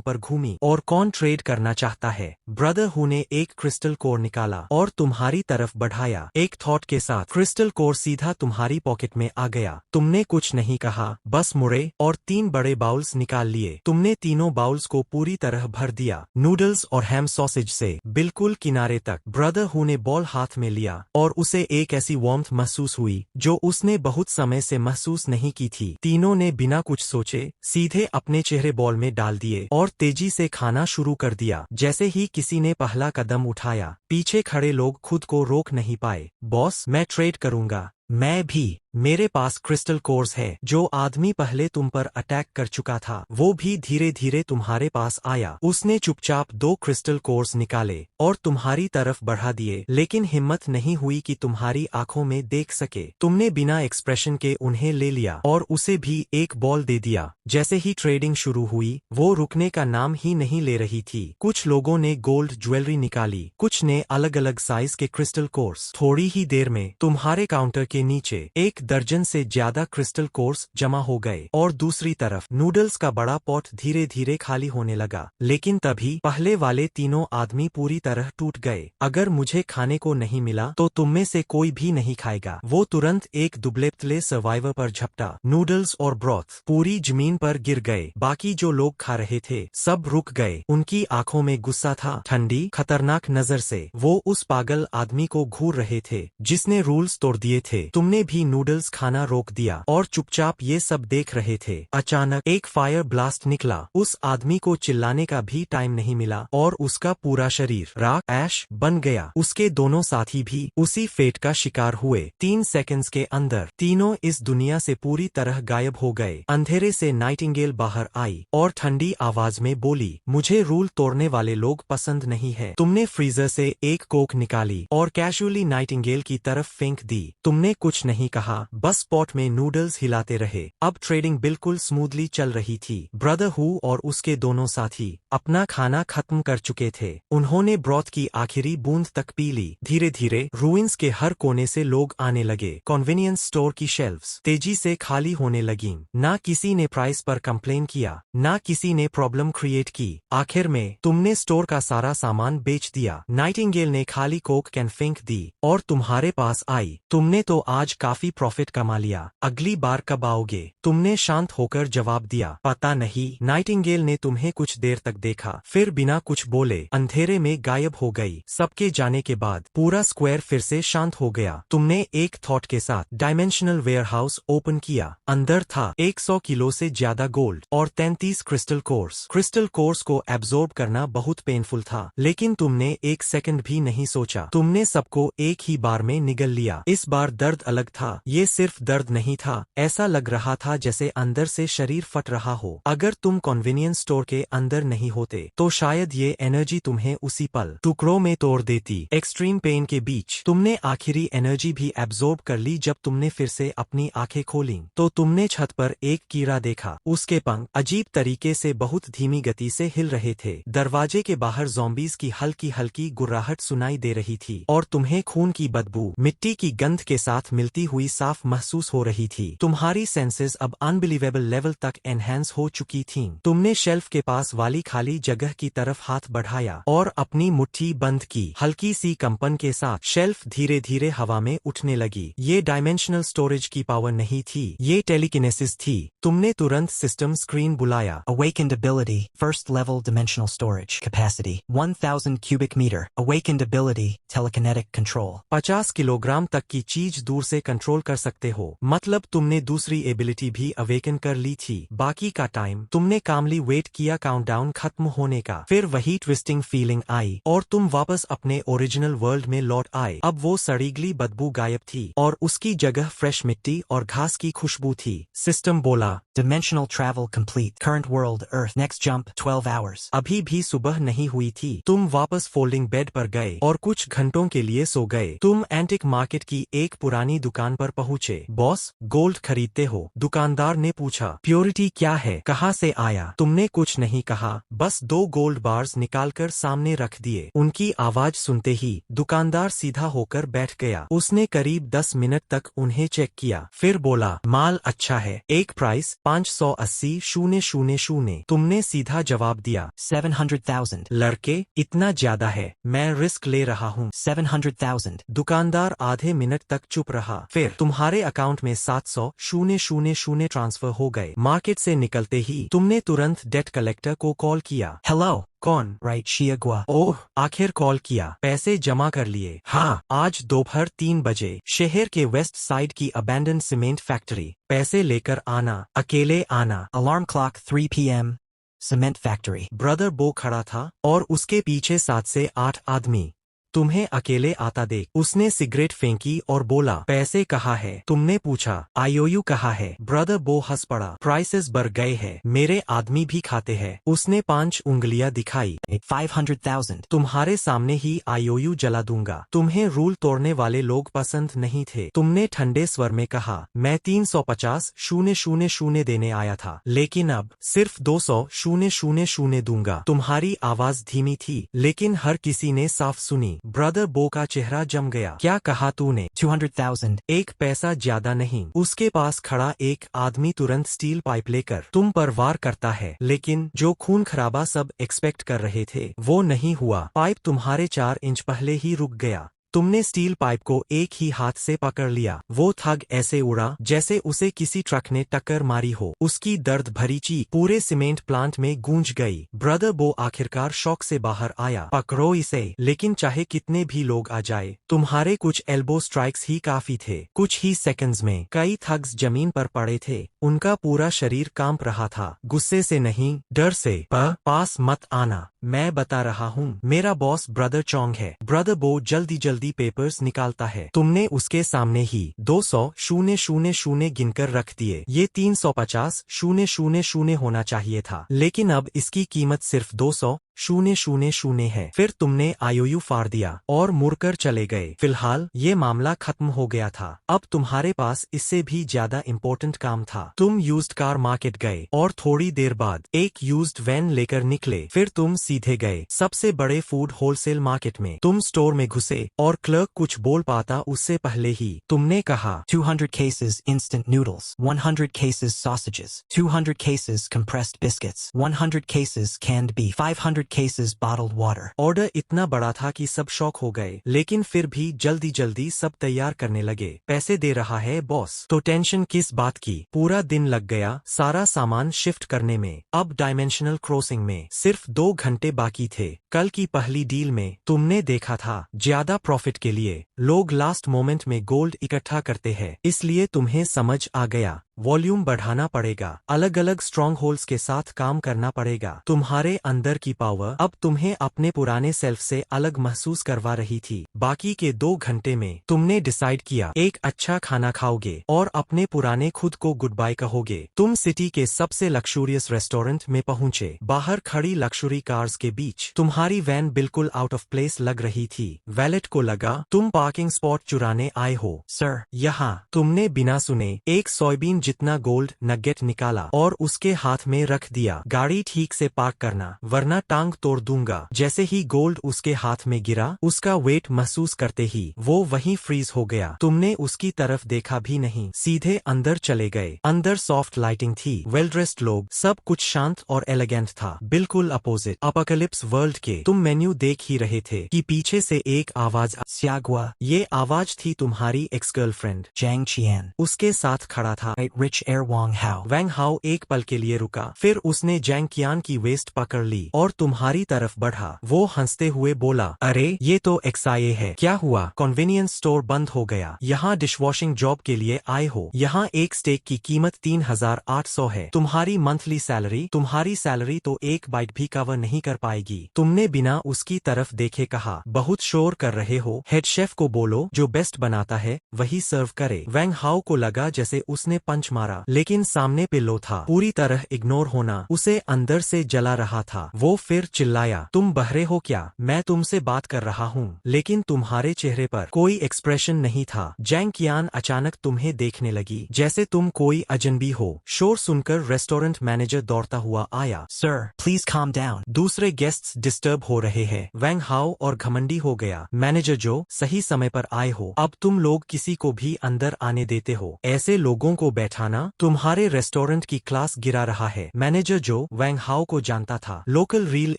पर घूमी और कौन ट्रेड करना चाहता है? ब्रदर हु ने एक क्रिस्टल कोर निकाला और तुम्हारी तरफ बढ़ाया। एक थॉट के साथ क्रिस्टल कोर सीधा तुम्हारी पॉकेट में आ गया। तुमने कुछ नहीं कहा, बस मुड़े और 3 बड़े बाउल्स निकाल लिए। तुमने तीनों बाउल्स को पूरी तरह भर दिया, नूडल्स और हैम सॉसेज से बिल्कुल किनारे तक। ब्रदर हु ने बॉल हाथ में लिया और उसे एक ऐसी वार्मथ महसूस हुई जो उसने बहुत समय से महसूस नहीं की थी। तीनों ने बिना कुछ सोचे सीधे अपने चेहरे बॉल में डाल दिए और तेजी से खाना शुरू कर दिया। जैसे ही किसी ने पहला कदम उठाया, पीछे खड़े लोग खुद को रोक नहीं पाए। बॉस, मैं ट्रेड करूंगा। मैं भी। मेरे पास क्रिस्टल कोर्स है। जो आदमी पहले तुम पर अटैक कर चुका था वो भी धीरे धीरे तुम्हारे पास आया। उसने चुपचाप 2 क्रिस्टल कोर्स निकाले और तुम्हारी तरफ बढ़ा दिए, लेकिन हिम्मत नहीं हुई कि तुम्हारी आंखों में देख सके। तुमने बिना एक्सप्रेशन के उन्हें ले लिया और उसे भी एक बॉल दे दिया। जैसे ही ट्रेडिंग शुरू हुई, वो रुकने का नाम ही नहीं ले रही थी। कुछ लोगों ने गोल्ड ज्वेलरी निकाली, कुछ ने अलग अलग साइज के क्रिस्टल कोर्स। थोड़ी ही देर में तुम्हारे काउंटर के नीचे 1 दर्जन से ज्यादा क्रिस्टल कोर्स जमा हो गए और दूसरी तरफ नूडल्स का बड़ा पॉट धीरे धीरे खाली होने लगा। लेकिन तभी पहले वाले तीनों आदमी पूरी तरह टूट गए। अगर मुझे खाने को नहीं मिला तो तुम में से कोई भी नहीं खाएगा। वो तुरंत एक दुबले पतले सर्वाइवर पर झपटा। नूडल्स और ब्रॉथ पूरी जमीन पर गिर गए। बाकी जो लोग खा रहे थे सब रुक गए। उनकी आंखों में गुस्सा था, ठंडी खतरनाक नजर से वो उस पागल आदमी को घूर रहे थे जिसने रूल्स तोड़ दिए थे। तुमने भी नूडल्स खाना रोक दिया और चुपचाप ये सब देख रहे थे। अचानक एक फायर ब्लास्ट निकला। उस आदमी को चिल्लाने का भी टाइम नहीं मिला और उसका पूरा शरीर राख ऐश बन गया। उसके दोनों साथी भी उसी फेट का शिकार हुए। 3 सेकंड्स के अंदर तीनों इस दुनिया से पूरी तरह गायब हो गए। अंधेरे से नाइटिंगेल बाहर आई और ठंडी आवाज में बोली, मुझे रूल तोड़ने वाले लोग पसंद नहीं है। तुमने फ्रीजर से एक कोक निकाली और कैजुअली नाइटिंगेल की तरफ फेंक दी। तुमने कुछ नहीं कहा, बस पॉट में नूडल्स हिलाते रहे। अब ट्रेडिंग बिल्कुल स्मूथली चल रही थी। ब्रदर हु और उसके दोनों साथी अपना खाना खत्म कर चुके थे। उन्होंने ब्रॉथ की आखिरी बूंद तक पी ली। धीरे धीरे रूइंस के हर कोने से लोग आने लगे। कन्वीनियंस स्टोर की शेल्फ्स तेजी से खाली होने लगीं। ना किसी ने प्राइस पर कंप्लेन किया, ना किसी ने प्रॉब्लम क्रिएट की। आखिर में तुमने स्टोर का सारा सामान बेच दिया। नाइटिंगेल ने खाली कोक कैन फेंक दी और तुम्हारे पास आई। तुमने तो आज काफी प्रॉफिट कमा लिया, अगली बार कब आओगे? तुमने शांत होकर जवाब दिया, पता नहीं। नाइटिंगेल ने तुम्हें कुछ देर तक देखा, फिर बिना कुछ बोले अंधेरे में गायब हो गई। सबके जाने के बाद पूरा स्क्वायर फिर से शांत हो गया। तुमने एक थॉट के साथ डायमेंशनल वेयरहाउस ओपन किया। अंदर था 100 किलो से ज्यादा गोल्ड और 33 क्रिस्टल कोर्स। क्रिस्टल कोर्स को एब्जॉर्ब करना बहुत पेनफुल था, लेकिन तुमने एक सेकंड भी नहीं सोचा। तुमने सबको एक ही बार में निगल लिया। इस बार दर्द अलग था। ये सिर्फ दर्द नहीं था, ऐसा लग रहा था जैसे अंदर से शरीर फट रहा हो। अगर तुम कन्वीनियंस स्टोर के अंदर नहीं होते तो शायद ये एनर्जी तुम्हें उसी पल टुकड़ों में तोड़ देती। एक्सट्रीम पेन के बीच तुमने आखिरी एनर्जी भी एब्जॉर्ब कर ली। जब तुमने फिर से अपनी आंखें खोलीं तो तुमने छत पर एक कीड़ा देखा। उसके पंख अजीब तरीके से बहुत धीमी गति से हिल रहे थे। दरवाजे के बाहर ज़ॉम्बीज की हल्की हल्की गुर्राहट सुनाई दे रही थी और तुम्हें खून की बदबू, मिट्टी की गंध के साथ साथ मिलती हुई साफ महसूस हो रही थी। तुम्हारी सेंसेस अब अनबिलीवेबल लेवल तक एनहेंस हो चुकी थीं। तुमने शेल्फ के पास वाली खाली जगह की तरफ हाथ बढ़ाया और अपनी मुट्ठी बंद की। हल्की सी कंपन के साथ शेल्फ धीरे धीरे हवा में उठने लगी। ये डायमेंशनल स्टोरेज की पावर नहीं थी, ये टेलीकिनेसिस थी। तुमने तुरंत सिस्टम स्क्रीन बुलाया। Awakened ability, first level dimensional storage. Capacity, 1000 cubic meter. Awakened ability, telekinetic control. 50 kilogram तक की चीज दूर से कंट्रोल कर सकते हो। मतलब तुमने दूसरी एबिलिटी भी अवेकन कर ली थी। बाकी का टाइम तुमने कामली वेट किया काउंटडाउन खत्म होने का। फिर वही ट्विस्टिंग फीलिंग आई और तुम वापस अपने ओरिजिनल वर्ल्ड में लौट आए। अब वो सड़ीगली बदबू गायब थी और उसकी जगह फ्रेश मिट्टी और घास की खुशबू थी। सिस्टम बोला, Dimensional travel complete. Current world Earth. Next jump 12 hours. अभी भी सुबह नहीं हुई थी। तुम वापस फोल्डिंग बेड पर गए और कुछ घंटों के लिए सो गए। तुम एंटिक मार्केट की एक पुरानी दुकान पर पहुंचे। बॉस, गोल्ड खरीदते हो? दुकानदार ने पूछा। प्योरिटी क्या है? कहाँ से आया? तुमने कुछ नहीं कहा, बस 2 गोल्ड बार्स निकालकर सामने रख दिए। उनकी आवाज सुनते ही दुकानदार सीधा होकर बैठ गया। उसने करीब 10 मिनट तक उन्हें चेक किया, फिर बोला, माल अच्छा है। एक प्राइस 580,000। तुमने सीधा जवाब दिया, 700,000. लड़के, इतना ज्यादा है, मैं रिस्क ले रहा हूँ। 700,000. दुकानदार आधे मिनट तक चुप रहा। फिर तुम्हारे अकाउंट में 700,000 ट्रांसफर हो गए। मार्केट से निकलते ही तुमने तुरंत डेट कलेक्टर को कॉल किया। Hello. कौन? Right, Shiagua. ओह, आखिर कॉल किया। पैसे जमा कर लिए? हाँ, आज दोपहर 3 बजे शहर के वेस्ट साइड की अबैंडन सीमेंट फैक्ट्री। पैसे लेकर आना, अकेले आना। Alarm clock 3 p.m. Cement factory. Brother बो खड़ा था और उसके पीछे 7 से 8 आदमी। तुम्हें अकेले आता देख उसने सिगरेट फेंकी और बोला, पैसे कहाँ है? तुमने पूछा, आईओयू कहाँ है? ब्रदर बो हंस पड़ा, प्राइसेस बढ़ गए हैं, मेरे आदमी भी खाते हैं। उसने 5 उंगलियां दिखाई। 500,000. तुम्हारे सामने ही आईओयू जला दूंगा। तुम्हें रूल तोड़ने वाले लोग पसंद नहीं थे। तुमने ठंडे स्वर में कहा, मैं 350,000 देने आया था, लेकिन अब सिर्फ 200,000 दूंगा। तुम्हारी आवाज धीमी थी, लेकिन हर किसी ने साफ सुनी। ब्रदर बो का चेहरा जम गया। क्या कहा तूने? 200,000. एक पैसा ज्यादा नहीं। उसके पास खड़ा एक आदमी तुरंत स्टील पाइप लेकर तुम पर वार करता है, लेकिन जो खून खराबा सब एक्सपेक्ट कर रहे थे वो नहीं हुआ। पाइप तुम्हारे 4 इंच पहले ही रुक गया। तुमने स्टील पाइप को एक ही हाथ से पकड़ लिया। वो थग ऐसे उड़ा जैसे उसे किसी ट्रक ने टक्कर मारी हो। उसकी दर्द भरी चीख पूरे सीमेंट प्लांट में गूंज गई। ब्रदर बो आखिरकार शॉक से बाहर आया। पकड़ो इसे, लेकिन चाहे कितने भी लोग आ जाए, तुम्हारे कुछ एल्बो स्ट्राइक्स ही काफी थे। कुछ ही सेकंड्स में कई थग्स जमीन पर पड़े थे। उनका पूरा शरीर कांप रहा था, गुस्से से नहीं, डर से। पास मत आना, मैं बता रहा हूँ, मेरा बॉस ब्रदर चोंग है। ब्रदर बो जल्दी जल्दी पेपर्स निकालता है। तुमने उसके सामने ही 200,000 गिनकर रख दिए। ये 350,000 होना चाहिए था, लेकिन अब इसकी कीमत सिर्फ 200,000 है। फिर तुमने आईओयू फाड़ दिया और मुड़कर चले गए। फिलहाल ये मामला खत्म हो गया था। अब तुम्हारे पास इससे भी ज्यादा इम्पोर्टेंट काम था। तुम यूज्ड कार मार्केट गए और थोड़ी देर बाद एक यूज्ड वैन लेकर निकले। फिर तुम सीधे गए सबसे बड़े फूड होलसेल मार्केट में। तुम स्टोर में घुसे और क्लर्क कुछ बोल पाता उससे पहले ही तुमने कहा, 200 cases instant noodles. 100 cases sausages. 200 cases compressed biscuits. 100 cases canned beef. 500 cases bottled water. Order इतना बड़ा था कि सब शॉक हो गए, लेकिन फिर भी जल्दी जल्दी सब तैयार करने लगे। पैसे दे रहा है बॉस, तो टेंशन किस बात की? पूरा दिन लग गया सारा सामान शिफ्ट करने में। अब डायमेंशनल क्रॉसिंग में सिर्फ 2 घंटे बाकी थे। कल की पहली डील में तुमने देखा था, ज्यादा प्रॉफिट के लिए लोग लास्ट मोमेंट में गोल्ड इकट्ठा करते हैं। इसलिए तुम्हें समझ आ गया, वॉल्यूम बढ़ाना पड़ेगा, अलग अलग स्ट्रॉन्ग होल्ड्स के साथ काम करना पड़ेगा। तुम्हारे अंदर की पावर अब तुम्हें अपने पुराने सेल्फ से अलग महसूस करवा रही थी। बाकी के 2 घंटे में तुमने डिसाइड किया, एक अच्छा खाना खाओगे और अपने पुराने खुद को गुड बाय कहोगे। तुम सिटी के सबसे लक्सूरियस रेस्टोरेंट में पहुंचे। बाहर खड़ी लक्सूरी कार्स के बीच तुम्हारी वैन बिल्कुल आउट ऑफ प्लेस लग रही थी। वैलेट को लगा तुम पार्किंग स्पॉट चुराने आए हो। Sir. यहाँ तुमने बिना सुने एक सोयाबीन जितना गोल्ड नगेट निकाला और उसके हाथ में रख दिया। गाड़ी ठीक से पार्क करना वरना टांग तोड़ दूंगा। जैसे ही गोल्ड उसके हाथ में गिरा, उसका वेट महसूस करते ही वो वहीं फ्रीज हो गया। तुमने उसकी तरफ देखा भी नहीं, सीधे अंदर चले गए। अंदर सॉफ्ट लाइटिंग थी, वेल ड्रेस्ड लोग, सब कुछ शांत और एलिगेंट था। बिल्कुल अपोजिट अपोकलिप्स वर्ल्ड के। तुम मेन्यू देख ही रहे थे कि पीछे से एक आवाज Xiagua, ये आवाज थी तुम्हारी एक्स गर्लफ्रेंड। Zhang Qian, उसके साथ खड़ा था। Rich Air Wang Hao. वैंग हाओ एक पल के लिए रुका, फिर उसने जैंग कियान की वेस्ट पकड़ ली और तुम्हारी तरफ बढ़ा। वो हंसते हुए बोला, अरे ये तो एक्सआईए है। क्या हुआ? कन्वीनियंस स्टोर बंद हो गया। यहाँ डिशवॉशिंग जॉब के लिए आए हो? यहाँ एक स्टेक की कीमत 3800 है। तुम्हारी मंथली सैलरी तो एक बाइट भी कवर नहीं कर पाएगी। तुमने बिना उसकी तरफ देखे कहा, बहुत शोर कर रहे हो। हेड शेफ को बोलो जो बेस्ट बनाता है वही सर्व करे। वैंग हाओ को लगा जैसे उसने पंच मारा, लेकिन सामने पिल्लो था। पूरी तरह इग्नोर होना उसे अंदर से जला रहा था। वो फिर चिल्लाया, तुम बहरे हो क्या? मैं तुमसे बात कर रहा हूँ, लेकिन तुम्हारे चेहरे पर कोई एक्सप्रेशन नहीं था। जैंग कियान अचानक तुम्हें देखने लगी जैसे तुम कोई अजनबी हो। शोर सुनकर रेस्टोरेंट मैनेजर दौड़ता हुआ आया। Sir, please calm down. दूसरे गेस्ट्स डिस्टर्ब हो रहे हैं। वैंग हाओ और घमंडी हो गया। मैनेजर जो, सही समय पर आए हो। अब तुम लोग किसी को भी अंदर आने देते हो? ऐसे लोगों को बैठाना तुम्हारे रेस्टोरेंट की क्लास गिरा रहा है। मैनेजर जो वैंग हाओ को जानता था, लोकल रियल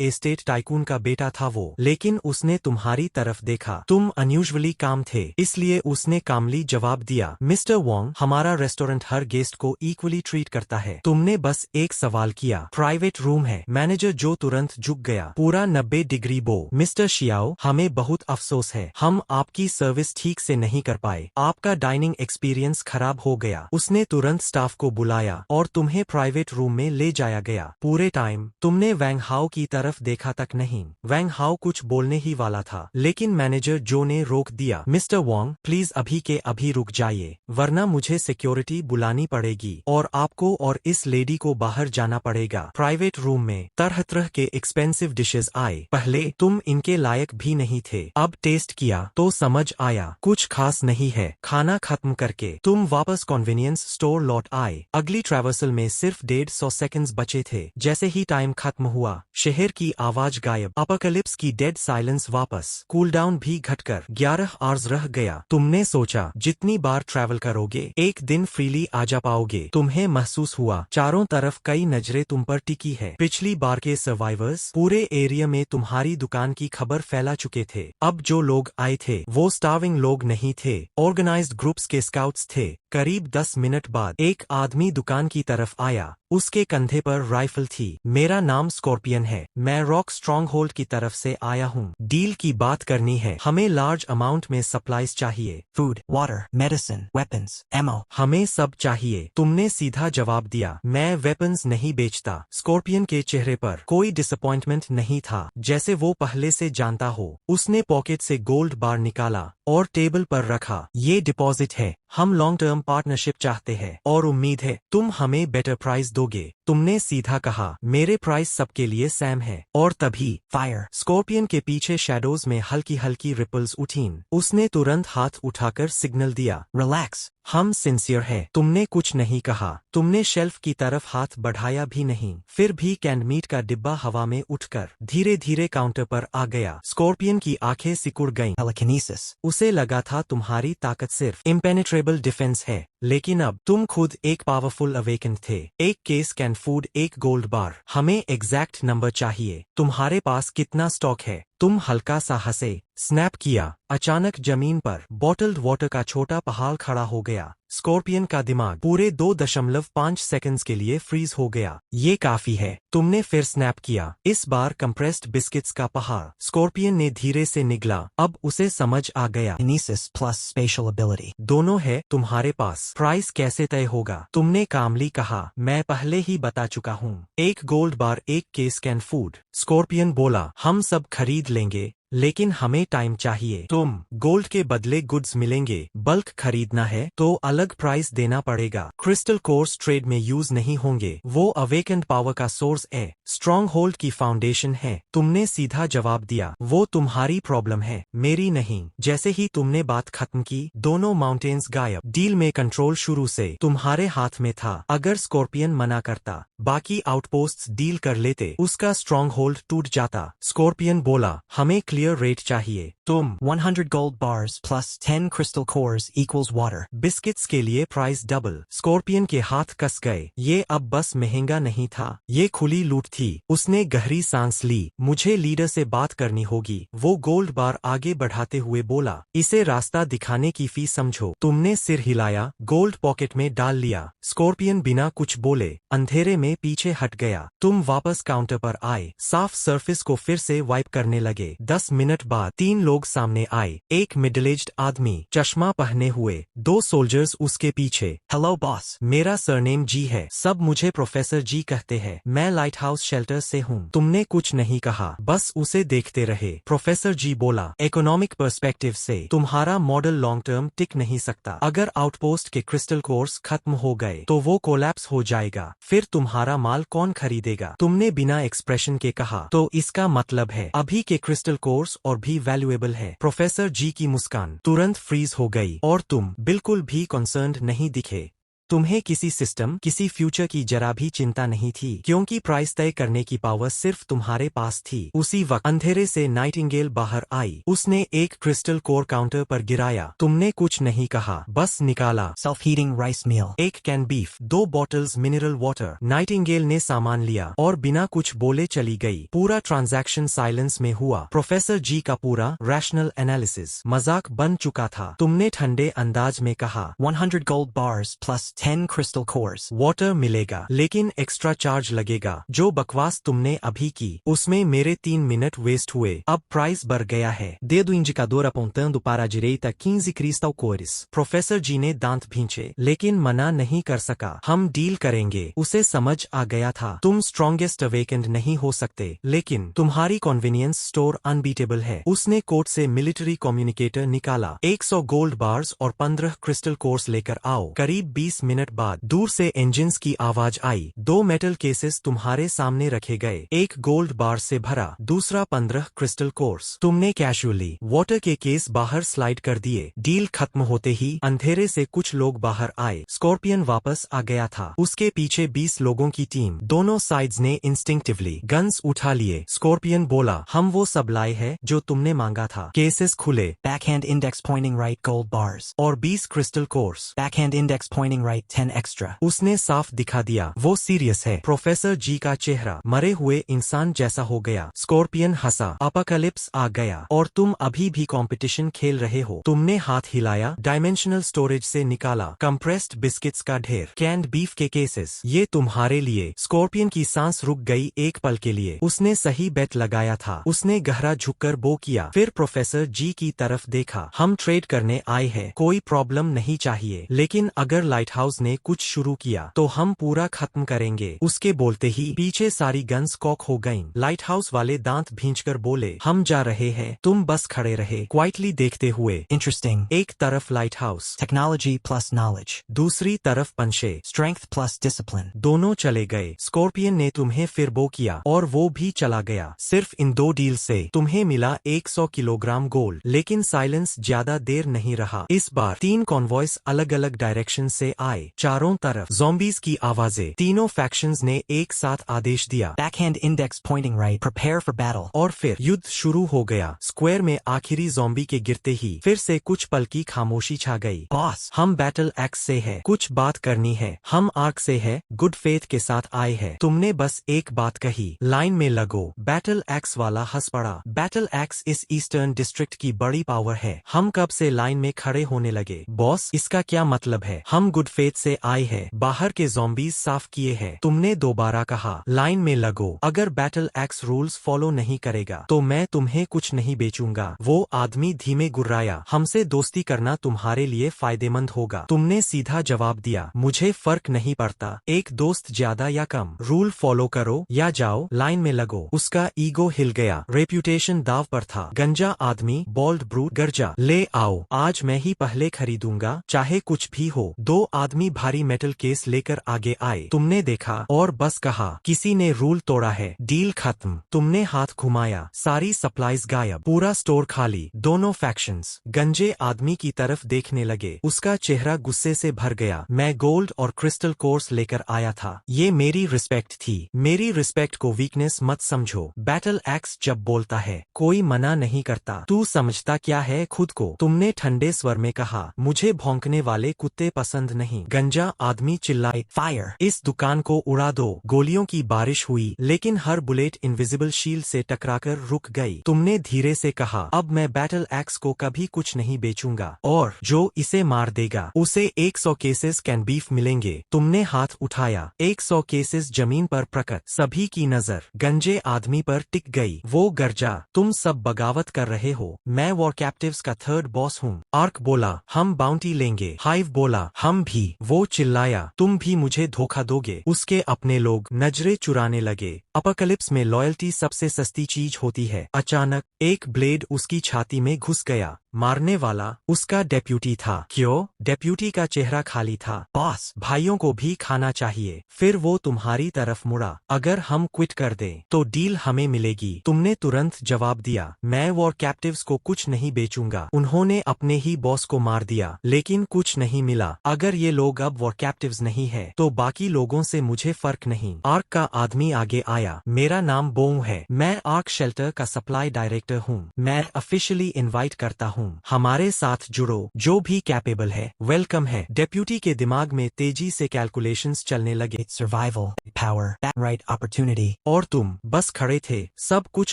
एस्टेट टाइकून का बेटा था वो, लेकिन उसने तुम्हारी तरफ देखा। तुम अनयूजुअली काम थे, इसलिए उसने कामली जवाब दिया, मिस्टर वोंग, हमारा रेस्टोरेंट हर गेस्ट को इक्वली ट्रीट करता है। तुमने बस एक सवाल किया, प्राइवेट रूम है। मैनेजर जो तुरंत झुक गया। पूरा 90 डिग्री बो। मिस्टर शियाओ, हमें बहुत अफसोस है, हम आपकी सर्विस ठीक से नहीं कर पाए। आपका डाइनिंग एक्सपीरियंस खराब हो गया। उसने तुरंत स्टाफ को बुलाया और तुम्हें प्राइवेट रूम में ले जाया गया। पूरे टाइम तुमने वैंग हाओ की तरफ देखा तक नहीं। वैंग हाओ कुछ बोलने ही वाला था, लेकिन मैनेजर जो ने रोक दिया। मिस्टर वोंग, प्लीज अभी के अभी रुक जाइए, वरना मुझे सिक्योरिटी बुलानी पड़ेगी और आपको और इस लेडी को बाहर जाना पड़ेगा। प्राइवेट रूम में तरह तरह के एक्सपेंसिव डिशेस आए। पहले तुम इनके लायक भी नहीं थे, अब टेस्ट किया तो समझ आया कुछ खास नहीं है। खाना खत्म करके तुम वापस कन्वीनियंस स्टोर लौट आए। अगली ट्रैवर्सल में सिर्फ 150 सेकंड्स बचे थे। जैसे ही टाइम खत्म हुआ, शहर की आवाज गायब। अपोकलिप्स की डेड साइलेंस वापस। कूलडाउन भी घटकर 11 आवर्स रह गया। तुमने सोचा जितनी बार ट्रैवल करोगे एक दिन फ्रीली आ जा पाओगे। तुम्हें महसूस हुआ चारों तरफ कई नजरें तुम पर टिकी है। पिछली बार के सर्वाइवर्स पूरे एरिया में तुम्हारी दुकान की खबर फैला चुके थे। अब जो लोग आए थे वो स्टार्विंग लोग नहीं थे, ऑर्गेनाइज्ड ग्रुप्स के स्काउट्स थे। करीब 10 मिनट बाद एक आदमी दुकान की तरफ आया। उसके कंधे पर राइफल थी। मेरा नाम स्कॉर्पियन है, मैं रॉक स्ट्रॉन्ग होल्ड की तरफ से आया हूँ। डील की बात करनी है। हमें लार्ज अमाउंट में सप्लाईज चाहिए। Food, water, medicine, weapons, ammo. हमें सब चाहिए। तुमने सीधा जवाब दिया, मैं वेपन्स नहीं बेचता। स्कॉर्पियन के चेहरे पर कोई डिसअपॉइंटमेंट नहीं था, जैसे वो पहले से जानता हो। उसने पॉकेट से गोल्ड बार निकाला और टेबल पर रखा। ये डिपॉजिट है, हम लॉन्ग टर्म पार्टनरशिप चाहते हैं और उम्मीद है तुम हमें बेटर प्राइस दोगे। तुमने सीधा कहा, मेरे प्राइस सबके लिए सेम है। और तभी Fire. स्कॉर्पियन के पीछे शैडोज में हल्की हल्की रिपल्स उठीं। उसने तुरंत हाथ उठाकर सिग्नल दिया, Relax. हम सिंसियर है। तुमने कुछ नहीं कहा, तुमने शेल्फ की तरफ हाथ बढ़ाया भी नहीं। फिर भी कैंड मीट का डिब्बा हवा में उठकर धीरे धीरे काउंटर पर आ गया। स्कॉर्पियन की आंखें सिकुड़ गईं। Telekinesis. उसे लगा था तुम्हारी ताकत सिर्फ इम्पेनेट्रेबल डिफेंस है, लेकिन अब तुम खुद एक पावरफुल अवेकन थे। एक केस कैन फूड, एक गोल्ड बार। हमें एग्जैक्ट नंबर चाहिए। तुम्हारे पास कितना स्टॉक है? तुम हल्का सा हंसे, स्नैप किया। अचानक जमीन पर बॉटल्ड वाटर का छोटा पहाड़ खड़ा हो गया। स्कॉर्पियन का दिमाग पूरे 2.5 सेकंड्स के लिए फ्रीज हो गया। ये काफी है। तुमने फिर स्नैप किया, इस बार कंप्रेस्ड बिस्किट्स का पहाड़। स्कॉर्पियन ने धीरे से निगला। अब उसे समझ आ गया, Kinesis plus spatial ability. दोनों है तुम्हारे पास। प्राइस कैसे तय होगा? तुमने कामली कहा, मैं पहले ही बता चुका हूँ। एक गोल्ड बार, एक केस कैन फूड। स्कॉर्पियन बोला, हम सब खरीद लेंगे, लेकिन हमें टाइम चाहिए। तुम गोल्ड के बदले गुड्स मिलेंगे, बल्क खरीदना है तो अलग प्राइस देना पड़ेगा। क्रिस्टल कोर्स ट्रेड में यूज नहीं होंगे, वो अवेकेंड पावर का सोर्स है, स्ट्रॉन्ग होल्ड की फाउंडेशन है। तुमने सीधा जवाब दिया, वो तुम्हारी प्रॉब्लम है, मेरी नहीं। जैसे ही तुमने बात खत्म की, दोनों माउंटेन्स गायब। डील में कंट्रोल शुरू से तुम्हारे हाथ में था। अगर स्कॉर्पियन मना करता, बाकी आउटपोस्ट्स डील कर लेते, उसका स्ट्रॉन्ग होल्ड टूट जाता। स्कॉर्पियन बोला, हमें क्लियर रेट चाहिए। तुम 100 gold bars plus 10 crystal cores equals water. Biscuits के लिए प्राइस डबल। स्कॉर्पियन के हाथ कस गए। ये अब बस महंगा नहीं था, ये खुली लूट थी। उसने गहरी सांस ली। मुझे लीडर से बात करनी होगी। वो गोल्ड बार आगे बढ़ाते हुए बोला, इसे रास्ता दिखाने की फीस समझो। तुमने सिर हिलाया, गोल्ड पॉकेट में डाल लिया। स्कॉर्पियन बिना कुछ बोले अंधेरे में पीछे हट गया। तुम वापस काउंटर पर आए, साफ सरफेस को फिर से वाइप करने लगे। 10 मिनट बाद 3 लोग सामने आए। एक मिडिल एज्ड आदमी, चश्मा पहने हुए, 2 सोल्जर्स उसके पीछे। Hello boss. मेरा सरनेम जी है, सब मुझे प्रोफेसर जी कहते हैं। मैं लाइट हाउस शेल्टर से हूँ। तुमने कुछ नहीं कहा, बस उसे देखते रहे। प्रोफेसर जी बोला, इकोनॉमिक पर्सपेक्टिव से तुम्हारा मॉडल लॉन्ग टर्म टिक नहीं सकता। अगर आउटपोस्ट के क्रिस्टल कोर्स खत्म हो गए तो वो कोलैप्स हो जाएगा, फिर तुम्हारा माल कौन खरीदेगा? तुमने बिना एक्सप्रेशन के कहा, तो इसका मतलब है अभी के क्रिस्टल कोर्स और भी वैल्यूएबल है। प्रोफेसर जी की मुस्कान तुरंत फ्रीज हो गई और तुम बिल्कुल भी कंसर्न्ड नहीं दिखे। तुम्हें किसी सिस्टम, किसी फ्यूचर की जरा भी चिंता नहीं थी, क्योंकि प्राइस तय करने की पावर सिर्फ तुम्हारे पास थी। उसी वक्त अंधेरे से नाइटिंगेल बाहर आई। उसने एक क्रिस्टल कोर काउंटर पर गिराया। तुमने कुछ नहीं कहा, बस निकाला। Self-heating rice meal. एक can beef, 2 bottles mineral water. Nightingale ने सामान लिया और बिना कुछ बोले चली गई। पूरा ट्रांजैक्शन साइलेंस में हुआ। प्रोफेसर जी का पूरा रैशनल एनालिसिस मजाक बन चुका था। तुमने ठंडे अंदाज में कहा, 100 gold bars plus 10 crystal cores. Water मिलेगा, लेकिन एक्स्ट्रा चार्ज लगेगा। जो बकवास तुमने अभी की, उसमें मेरे 3 मिनट वेस्ट हुए। अब प्राइस बढ़ गया है। Dedo indicador apontando para a direita 15 crystal cores. Professor जी ने दांत भींचे, लेकिन मना नहीं कर सका। हम डील करेंगे। उसे समझ आ गया था, तुम स्ट्रॉन्गेस्ट अवेकेंड नहीं हो सकते, लेकिन तुम्हारी कन्वीनियंस स्टोर अनबीटेबल है। उसने कोट से मिलिट्री कम्युनिकेटर निकाला। 100 गोल्ड बार्स और 15 क्रिस्टल कोर्स लेकर आओ। करीब 20 मिनट बाद दूर से इंजन्स की आवाज आई। 2 मेटल केसेस तुम्हारे सामने रखे गए, एक गोल्ड बार से भरा, दूसरा 15 क्रिस्टल कोर्स। तुमने कैजुअली वाटर के केस बाहर स्लाइड कर दिए। डील खत्म होते ही अंधेरे से कुछ लोग बाहर आए। स्कॉर्पियन वापस आ गया था, उसके पीछे 20 लोगों की टीम। दोनों साइड्स ने इंस्टिंक्टिवली गन्स उठा लिए। स्कॉर्पियन बोला, हम वो सब लाए हैं जो तुमने मांगा था। केसेस खुले। Backhand index pointing right gold bars. और 20 crystal course. Backhand index pointing right 10 extra. उसने साफ दिखा दिया, वो सीरियस है। प्रोफेसर जी का चेहरा मरे हुए इंसान जैसा हो गया। स्कॉर्पियन हंसा, अपोकैलिप्स आ गया और तुम अभी भी कंपटीशन खेल रहे हो। तुमने हाथ हिलाया, डायमेंशनल स्टोरेज से निकाला कंप्रेस्ड बिस्किट्स का ढेर, कैंड बीफ के केसेस, ये तुम्हारे लिए। स्कॉर्पियन की सांस रुक गई एक पल के लिए। उसने सही बेट लगाया था। उसने गहरा झुककर बो किया, फिर प्रोफेसर जी की तरफ देखा। हम ट्रेड करने आए हैं, कोई प्रॉब्लम नहीं चाहिए, लेकिन अगर लाइट हाउस ने कुछ शुरू किया तो हम पूरा खत्म करेंगे। उसके बोलते ही पीछे सारी गन्स कॉक हो गईं। लाइट हाउस वाले दांत भींचकर बोले, हम जा रहे हैं, तुम बस खड़े रहे क्वाइटली देखते हुए। Interesting. एक तरफ light house, Technology plus knowledge. दूसरी तरफ पंशे, Strength plus discipline. दोनों चले गए। स्कॉर्पियन ने तुम्हें फिर बो किया और वो भी चला गया। सिर्फ इन 2 डील से तुम्हें मिला 100 किलोग्राम गोल्ड, लेकिन साइलेंस ज्यादा देर नहीं रहा। इस बार 3 कॉन्वॉयस अलग अलग डायरेक्शन से आए। चारों तरफ ज़ॉम्बीज की आवाजें। तीनों फैक्शंस ने एक साथ आदेश दिया, Backhand index pointing right. Prepare for battle. और फिर युद्ध शुरू हो गया। स्क्वायर में आखिरी ज़ॉम्बी के गिरते ही फिर से कुछ पल की खामोशी छा गई। Boss. हम बैटल एक्स से है, कुछ बात करनी है। हम आर्क से है, गुड फेथ के साथ आए हैं। तुमने बस एक बात कही, लाइन में लगो। बैटल एक्स वाला हंस पड़ा। बैटल एक्स इस ईस्टर्न डिस्ट्रिक्ट की बड़ी पावर है। हम कब से लाइन में खड़े होने लगे। बॉस, इसका क्या मतलब है? हम गुड फेथ फेथ से आई है, बाहर के ज़ॉम्बीज़ साफ किए हैं। तुमने दोबारा कहा, लाइन में लगो, अगर बैटल एक्स रूल्स फॉलो नहीं करेगा तो मैं तुम्हें कुछ नहीं बेचूंगा। वो आदमी धीमे गुर्राया, हमसे दोस्ती करना तुम्हारे लिए फायदेमंद होगा। तुमने सीधा जवाब दिया, मुझे फर्क नहीं पड़ता, एक दोस्त ज्यादा या कम, रूल फॉलो करो या जाओ, लाइन में लगो। उसका ईगो हिल गया, रेप्यूटेशन दाव पर था। गंजा आदमी, बोल्ड ब्रूट, गर्जा, ले आओ, आज मैं ही पहले खरीदूंगा, चाहे कुछ भी हो। दो आदमी भारी मेटल केस लेकर आगे आए। तुमने देखा और बस कहा, किसी ने रूल तोड़ा है, डील खत्म। तुमने हाथ घुमाया, सारी सप्लाईज गायब, पूरा स्टोर खाली। दोनों फैक्शंस गंजे आदमी की तरफ देखने लगे। उसका चेहरा गुस्से से भर गया। मैं गोल्ड और क्रिस्टल कोर्स लेकर आया था, ये मेरी रिस्पेक्ट थी। मेरी रिस्पेक्ट को वीकनेस मत समझो। बैटल एक्स जब बोलता है कोई मना नहीं करता। तू समझता क्या है खुद को? तुमने ठंडे स्वर में कहा, मुझे भौंकने वाले कुत्ते पसंद नहीं। गंजा आदमी चिल्लाए, फायर, इस दुकान को उड़ा दो। गोलियों की बारिश हुई, लेकिन हर बुलेट इनविजिबल शील्ड से टकराकर रुक गई। तुमने धीरे से कहा, अब मैं बैटल एक्स को कभी कुछ नहीं बेचूंगा, और जो इसे मार देगा उसे 100 केसेस कैन बीफ मिलेंगे। तुमने हाथ उठाया, 100 केसेस जमीन पर प्रकट। सभी की नजर गंजे आदमी पर टिक गई। वो गर्जा, तुम सब बगावत कर रहे हो, मैं वॉर कैप्टिव्स का थर्ड बॉस हूँ। आर्क बोला, हम बाउंटी लेंगे। हाइव बोला, हम भी। वो चिल्लाया, तुम भी मुझे धोखा दोगे? उसके अपने लोग नजरें चुराने लगे। अपोकलिप्स में लॉयल्टी सबसे सस्ती चीज होती है। अचानक एक ब्लेड उसकी छाती में घुस गया। मारने वाला उसका डेप्यूटी था। क्यों? डेप्यूटी का चेहरा खाली था। बॉस, भाइयों को भी खाना चाहिए। फिर वो तुम्हारी तरफ मुड़ा, अगर हम क्विट कर दें तो डील हमें मिलेगी। तुमने तुरंत जवाब दिया, मैं वॉर कैप्टिव्स को कुछ नहीं बेचूंगा। उन्होंने अपने ही बॉस को मार दिया, लेकिन कुछ नहीं मिला। अगर ये लोग अब वॉर कैप्टिव्स नहीं है तो बाकी लोगों से मुझे फर्क नहीं। आर्क का आदमी आगे आया, मेरा नाम बोऊ है, मैं आर्क शेल्टर का सप्लाई डायरेक्टर हूँ। मैं ऑफिशियली इनवाइट करता हूँ, हमारे साथ जुड़ो। जो भी कैपेबल है वेलकम है। डेप्यूटी के दिमाग में तेजी से कैलकुलेशंस चलने लगे। Survival, power, that right opportunity. और तुम बस खड़े थे, सब कुछ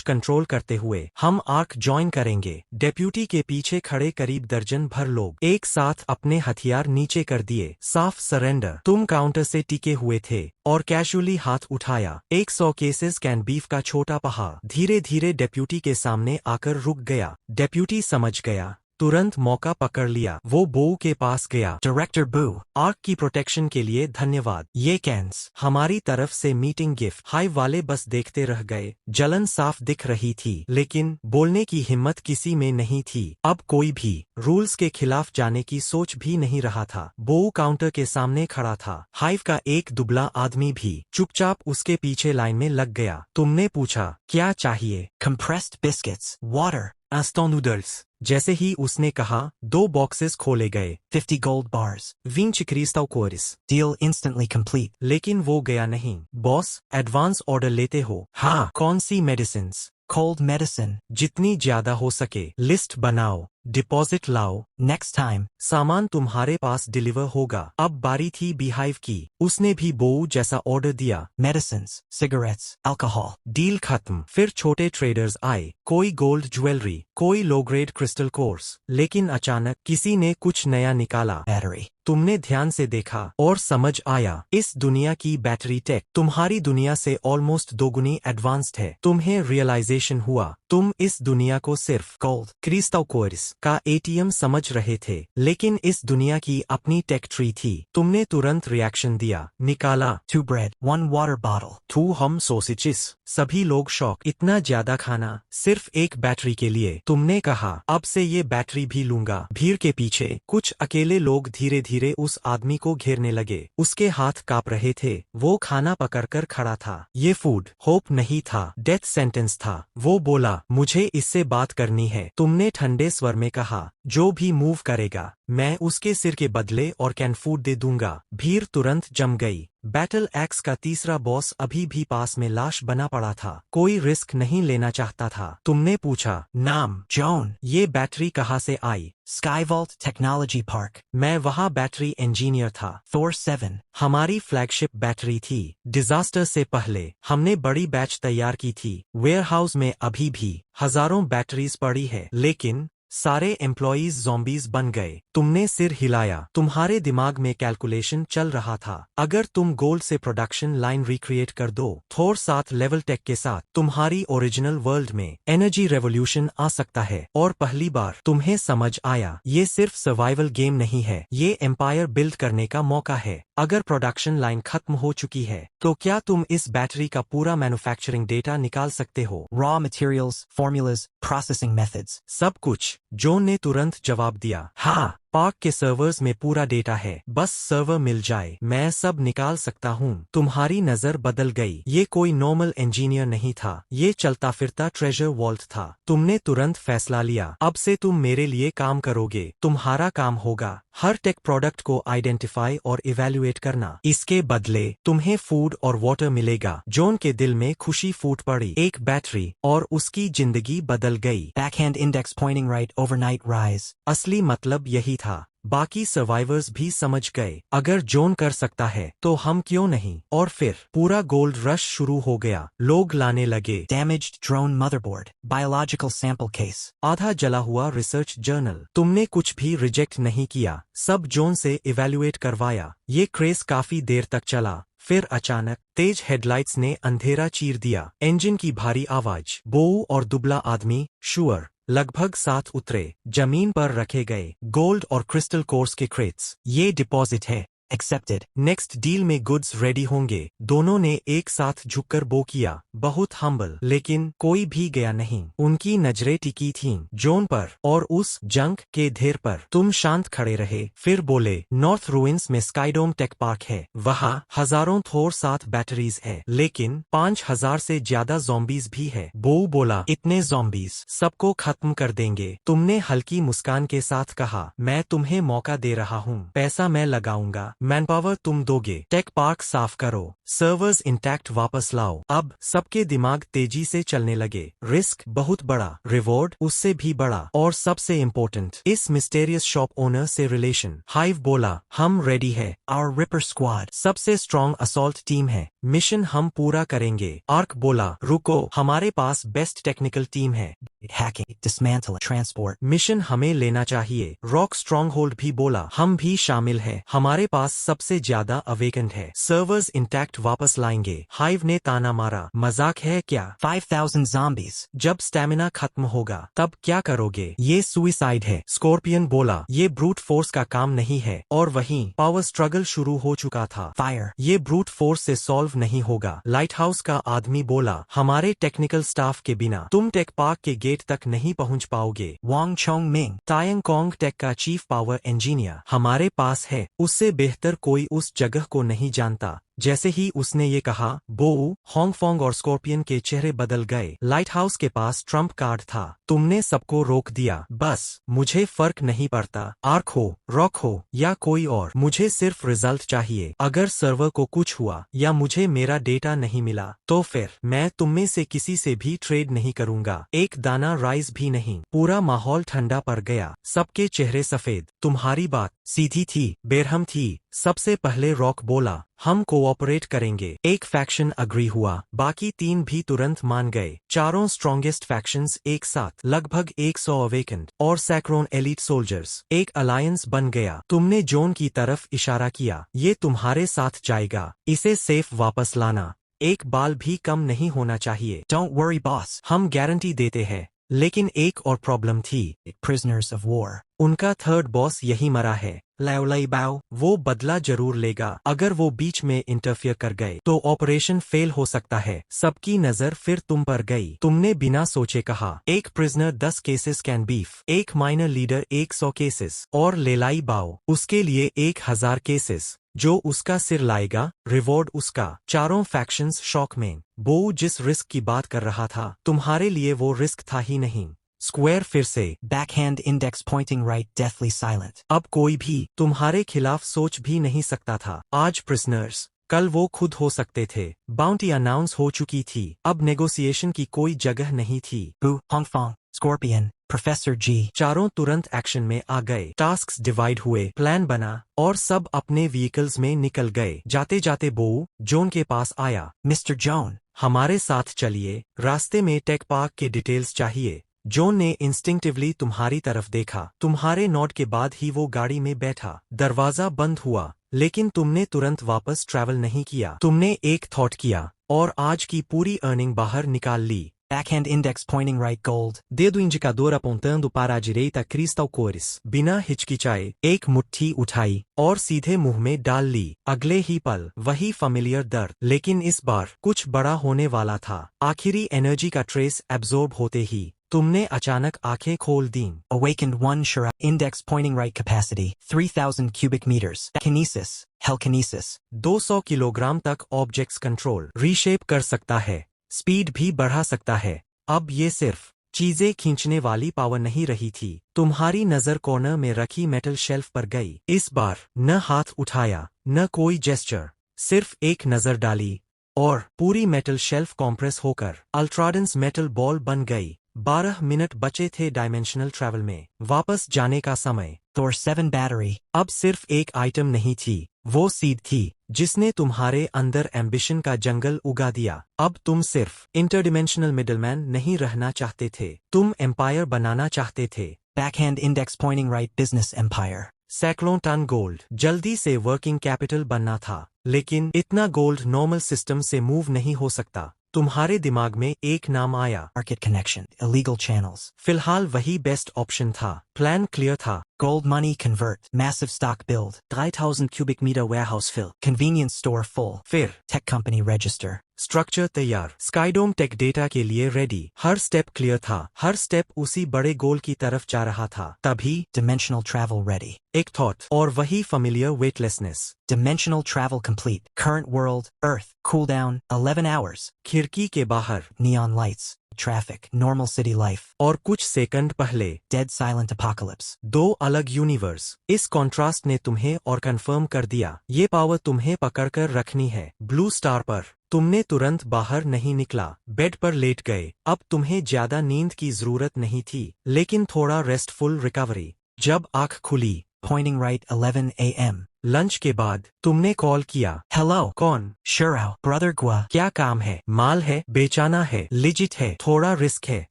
कंट्रोल करते हुए। हम आर्क ज्वाइन करेंगे। डेप्यूटी के पीछे खड़े करीब दर्जन भर लोग एक साथ अपने हथियार नीचे कर दिए, साफ सरेंडर। तुम काउंटर से टिके हुए थे और कैजुअली हाथ उठाया। 100 केसेस कैन बीफ का छोटा पहाड़ धीरे धीरे डेप्यूटी के सामने आकर रुक गया। डेप्यूटी समझ गया, तुरंत मौका पकड़ लिया। वो बो के पास गया। Director Boo. आर्क की प्रोटेक्शन के लिए धन्यवाद। ये कैंस हमारी तरफ से मीटिंग गिफ्ट। हाइव वाले बस देखते रह गए। जलन साफ दिख रही थी, लेकिन बोलने की हिम्मत किसी में नहीं थी। अब कोई भी रूल्स के खिलाफ जाने की सोच भी नहीं रहा था। बो काउंटर के सामने खड़ा था। हाइव का एक दुबला आदमी भी चुपचाप उसके पीछे लाइन में लग गया। तुमने पूछा, क्या चाहिए? Compressed biscuits. Water. Instant noodles. जैसे ही उसने कहा, 2 बॉक्सेस खोले गए। 50 gold bars. 20 crystal cores. Deal instantly complete. लेकिन वो गया नहीं। बॉस, एडवांस ऑर्डर लेते हो? हाँ। कौन सी मेडिसिन्स? Cold medicine. जितनी ज्यादा हो सके। लिस्ट बनाओ, डिपॉजिट लाओ। Next time. सामान तुम्हारे पास डिलीवर होगा। अब बारी थी बीहाइव की। उसने भी बो जैसा ऑर्डर दिया। Medicines. Cigarettes. Alcohol. डील खत्म। फिर छोटे ट्रेडर्स आए, कोई गोल्ड ज्वेलरी, कोई लो ग्रेड क्रिस्टल कोर्स। लेकिन अचानक किसी ने कुछ नया निकाला। Battery. तुमने ध्यान से देखा और समझ आया, इस दुनिया की बैटरी टेक तुम्हारी दुनिया से ऑलमोस्ट दोगुनी एडवांस्ड है। तुम्हें रियलाइजेशन हुआ, तुम इस दुनिया को सिर्फ Gold. क्रिस्टल कोर्स का एटीएम समझ रहे थे, लेकिन इस दुनिया की अपनी टेक ट्री थी। तुमने तुरंत रिएक्शन दिया, निकाला। 2 bread. 1 water bottle. 2 हम सोसेजेस। सभी लोग शॉक, इतना ज्यादा खाना सिर्फ एक बैटरी के लिए। तुमने कहा, अब से ये बैटरी भी लूंगा। भीड़ के पीछे कुछ अकेले लोग धीरे धीरे उस आदमी को घेरने लगे। उसके हाथ कांप रहे थे, वो खाना पकड़कर खड़ा था। ये फूड होप नहीं था, डेथ सेंटेंस था। वो बोला, मुझे इससे बात करनी है। तुमने ठंडे स्वर में कहा, जो भी मूव करेगा मैं उसके सिर के बदले और कैन फूड दे दूंगा। भीड़ तुरंत जम गई। बैटल एक्स का तीसरा बॉस अभी भी पास में लाश बना पड़ा था। कोई रिस्क नहीं लेना चाहता था। तुमने पूछा, नाम? Joan. ये बैटरी कहाँ से आई? Skyvault Technology Park. मैं वहाँ बैटरी इंजीनियर था। Thor 7. हमारी फ्लैगशिप बैटरी थी। डिजास्टर से पहले हमने बड़ी बैच तैयार की थी। वेयरहाउस में अभी भी हजारों बैटरीज पड़ी है, लेकिन सारे एम्प्लॉइज ज़ॉम्बीज बन गए। तुमने सिर हिलाया। तुम्हारे दिमाग में कैलकुलेशन चल रहा था। अगर तुम गोल्ड से प्रोडक्शन लाइन रिक्रिएट कर दो थोर 7 लेवल टेक के साथ, तुम्हारी ओरिजिनल वर्ल्ड में एनर्जी रेवोल्यूशन आ सकता है। और पहली बार तुम्हें समझ आया, ये सिर्फ सर्वाइवल गेम नहीं है, ये एम्पायर बिल्ड करने का मौका है। अगर प्रोडक्शन लाइन खत्म हो चुकी है तो क्या तुम इस बैटरी का पूरा मैन्युफैक्चरिंग डेटा निकाल सकते हो? Raw materials, formulas, processing methods. सब कुछ। जॉन ने तुरंत जवाब दिया। हाँ, पार्क के सर्वर्स में पूरा डेटा है, बस सर्वर मिल जाए मैं सब निकाल सकता हूँ। तुम्हारी नजर बदल गई। ये कोई नॉर्मल इंजीनियर नहीं था, ये चलता फिरता ट्रेजर वॉल्ट था। तुमने तुरंत फैसला लिया, अब से तुम मेरे लिए काम करोगे। तुम्हारा काम होगा हर टेक प्रोडक्ट को आइडेंटिफाई और इवैल्यूएट करना। इसके बदले तुम्हें फूड और वाटर मिलेगा। जॉन के दिल में खुशी फूट पड़ी। एक बैटरी और उसकी जिंदगी बदल गई। Backhand index pointing right, overnight rise. असली मतलब यही था। बाकी सर्वाइवर्स भी समझ गए, अगर जॉन कर सकता है तो हम क्यों नहीं। और फिर पूरा गोल्ड रश शुरू हो गया। लोग लाने लगे। Damaged drone motherboard. Biological sample case. आधा जला हुआ रिसर्च जर्नल। तुमने कुछ भी रिजेक्ट नहीं किया, सब जॉन से इवैल्यूएट करवाया। ये क्रेज काफी देर तक चला। फिर अचानक तेज हेडलाइट्स ने अंधेरा चीर दिया। इंजन की भारी आवाज, बोऊ और दुबला आदमी शुअर लगभग साथ उतरे, जमीन पर रखे गए गोल्ड और क्रिस्टल कोर्स के क्रेट्स। ये डिपॉजिट है। Accepted. नेक्स्ट डील में गुड्स रेडी होंगे। दोनों ने एक साथ झुककर बो किया, बहुत हम्बल, लेकिन कोई भी गया नहीं। उनकी नजरें टिकी थीं जॉन पर और उस जंक के ढेर पर। तुम शांत खड़े रहे, फिर बोले, नॉर्थ रूइंस में स्काईडोम टेक पार्क है, वहाँ हजारों थोर 7 बैटरीज है, लेकिन 5000 से ज्यादा ज़ॉम्बीज भी है। बोऊ बोला, इतने ज़ॉम्बीज सबको खत्म कर देंगे। तुमने हल्की मुस्कान के साथ कहा, मैं तुम्हें मौका दे रहा हूँ, पैसा मैं लगाऊंगा, मैनपावर तुम दोगे। टेक पार्क साफ करो, सर्वर्स इंटैक्ट वापस लाओ। अब सबके दिमाग तेजी से चलने लगे। रिस्क बहुत बड़ा, रिवॉर्ड उससे भी बड़ा, और सबसे इम्पोर्टेंट इस मिस्टेरियस शॉप ओनर से रिलेशन। हाइव बोला, हम रेडी है। Our Ripper squad. सबसे स्ट्रॉन्ग असॉल्ट टीम है, मिशन हम पूरा करेंगे। आर्क बोला, रुको, हमारे पास बेस्ट टेक्निकल टीम है। Hacking, dismantle, transport. मिशन हमें लेना चाहिए। रॉक स्ट्रॉन्ग होल्ड भी बोला, हम भी शामिल है, हमारे पास सबसे ज्यादा अवेकेंट है, सर्वर्स इंटैक्ट वापस लाएंगे। हाइव ने ताना मारा, मजाक है क्या? 5,000 zombies. जब स्टैमिना खत्म होगा तब क्या करोगे? ये सुइसाइड है। स्कॉर्पियन बोला, ये ब्रूट फोर्स का काम नहीं है। और वहीं पावर स्ट्रगल शुरू हो चुका था। Fire. ये ब्रूट फोर्स से सॉल्व नहीं होगा। लाइट हाउस का आदमी बोला, हमारे टेक्निकल स्टाफ के बिना तुम टेक पार्क के गेट तक नहीं पहुंच पाओगे। Wang Chongming. Taiyang Kong Tech का चीफ पावर इंजीनियर हमारे पास है, उससे बेहतर कोई उस जगह को नहीं जानता। जैसे ही उसने ये कहा, बोऊ, हॉन्गफोंग और स्कॉर्पियन के चेहरे बदल गए। लाइट हाउस के पास ट्रम्प कार्ड था। तुमने सबको रोक दिया। बस मुझे फर्क नहीं पड़ता, आर्क हो, रॉक हो या कोई और, मुझे सिर्फ रिजल्ट चाहिए। अगर सर्वर को कुछ हुआ या मुझे मेरा डेटा नहीं मिला तो फिर मैं तुममें से किसी से भी ट्रेड नहीं करूंगा, एक दाना राइस भी नहीं। पूरा माहौल ठंडा पड़ गया, सबके चेहरे सफेद। तुम्हारी बात सीधी थी, बेरहम थी। सबसे पहले रॉक बोला, हम कोऑपरेट करेंगे। एक फैक्शन अग्री हुआ, बाकी 3 भी तुरंत मान गए। चारों स्ट्रॉन्गेस्ट फैक्शंस एक साथ, लगभग 100 अवेकेंड और सैकड़ों एलीट सोल्जर्स, एक अलायंस बन गया। तुमने जॉन की तरफ इशारा किया, ये तुम्हारे साथ जाएगा, इसे सेफ वापस लाना, एक बाल भी कम नहीं होना चाहिए। Don't worry, boss. हम गारंटी देते हैं। लेकिन एक और प्रॉब्लम थी, Prisoners of war. उनका थर्ड बॉस यही मरा है, लाओ लाई बाओ। वो बदला जरूर लेगा। अगर वो बीच में इंटरफियर कर गए तो ऑपरेशन फेल हो सकता है। सबकी नजर फिर तुम पर गई। तुमने बिना सोचे कहा, एक प्रिजनर 10 केसेस कैन बीफ, एक माइनर लीडर 100 केसेस, और लेलाई बाओ उसके लिए 1000 केसेस। जो उसका सिर लाएगा, रिवॉर्ड उसका। चारों फैक्शंस शॉक में। बोऊ जिस रिस्क की बात कर रहा था, तुम्हारे लिए वो रिस्क था ही नहीं। स्क्वायर फिर से। Backhand index pointing right, deathly silent. अब कोई भी तुम्हारे खिलाफ सोच भी नहीं सकता था। आज प्रिजनर्स, कल वो खुद हो सकते थे। बाउंटी अनाउंस हो चुकी थी, अब नेगोशिएशन की कोई जगह नहीं थी। Boo, Hongfong, Scorpion, Professor G. चारों तुरंत एक्शन में आ गए। टास्क्स डिवाइड हुए, प्लान बना और सब अपने व्हीकल्स में निकल गए। जाते जाते बोऊ जॉन के पास आया। Mr. Joan. हमारे साथ चलिए, रास्ते में टेक पार्क के डिटेल्स चाहिए। जॉन ने इंस्टिंक्टिवली तुम्हारी तरफ देखा। तुम्हारे नॉड के बाद ही वो गाड़ी में बैठा। दरवाजा बंद हुआ, लेकिन तुमने तुरंत वापस ट्रैवल नहीं किया। तुमने एक थॉट किया और आज की पूरी अर्निंग बाहर निकाल ली। Backhand index pointing right gold. Dedo indicador apontando para a direita crystal cores. बिना हिचकिचाए एक मुट्ठी उठाई और सीधे मुंह में डाल ली। अगले ही पल वही familiar दर्द, लेकिन इस बार कुछ बड़ा होने वाला था। आखिरी एनर्जी का ट्रेस एब्जॉर्ब होते ही तुमने अचानक आंखें खोल दीं। Awakened 1 Shira. Index pointing right capacity. 3000 cubic meters. Kinesis. Hellkinesis. 200 kilogram तक ऑब्जेक्ट्स कंट्रोल रीशेप कर सकता है, स्पीड भी बढ़ा सकता है। अब ये सिर्फ चीजें खींचने वाली पावर नहीं रही थी। तुम्हारी नजर कॉर्नर में रखी मेटल शेल्फ पर गई। इस बार न हाथ उठाया, न कोई जेस्चर, सिर्फ एक नजर डाली और पूरी मेटल शेल्फ कॉम्प्रेस होकर अल्ट्राडेंस मेटल बॉल बन गई। 12 मिनट बचे थे डायमेंशनल ट्रैवल में। वापस जाने का समय। Thor 7 battery. अब सिर्फ एक आइटम नहीं थी, वो सीड थी जिसने तुम्हारे अंदर एम्बिशन का जंगल उगा दिया। अब तुम सिर्फ इंटरडिमेंशनल मिडलमैन नहीं रहना चाहते थे, तुम एम्पायर बनाना चाहते थे। Backhand index pointing right business empire. सैकड़ों टन गोल्ड, जल्दी से वर्किंग कैपिटल बनना था, लेकिन इतना गोल्ड नॉर्मल सिस्टम से मूव नहीं हो सकता। तुम्हारे दिमाग में एक नाम आया, Market connection. Illegal channels. फिलहाल वही बेस्ट ऑप्शन था। प्लान क्लियर था। Gold money convert. Massive stock build. 3000 cubic meter warehouse fill. Convenience store full. फिर Tech company register. स्ट्रक्चर तैयार, स्काईडोम टेक डेटा के लिए रेडी। हर स्टेप क्लियर था, हर स्टेप उसी बड़े गोल की तरफ जा रहा था। तभी Dimensional travel ready. एक थॉट और वही familiar weightlessness। Dimensional travel complete. Current world. Earth. Cooldown. 11 hours. खिड़की के बाहर Neon lights. Traffic. Normal city life. और कुछ सेकंड पहले Dead silent apocalypse. 2 अलग यूनिवर्स। इस कॉन्ट्रास्ट ने तुम्हें और कंफर्म कर दिया, ये पावर तुम्हें पकड़कर रखनी है। ब्लू स्टार पर तुमने तुरंत बाहर नहीं निकला, बेड पर लेट गए। अब तुम्हें ज्यादा नींद की जरूरत नहीं थी, लेकिन थोड़ा रेस्टफुल रिकवरी। जब आंख खुली, Pointing right 11 a.m. लंच के बाद तुमने कॉल किया। Hello. कौन? Shuro. Brother Gua. क्या काम है? माल है, बेचाना है, लिजिट है, थोड़ा रिस्क है,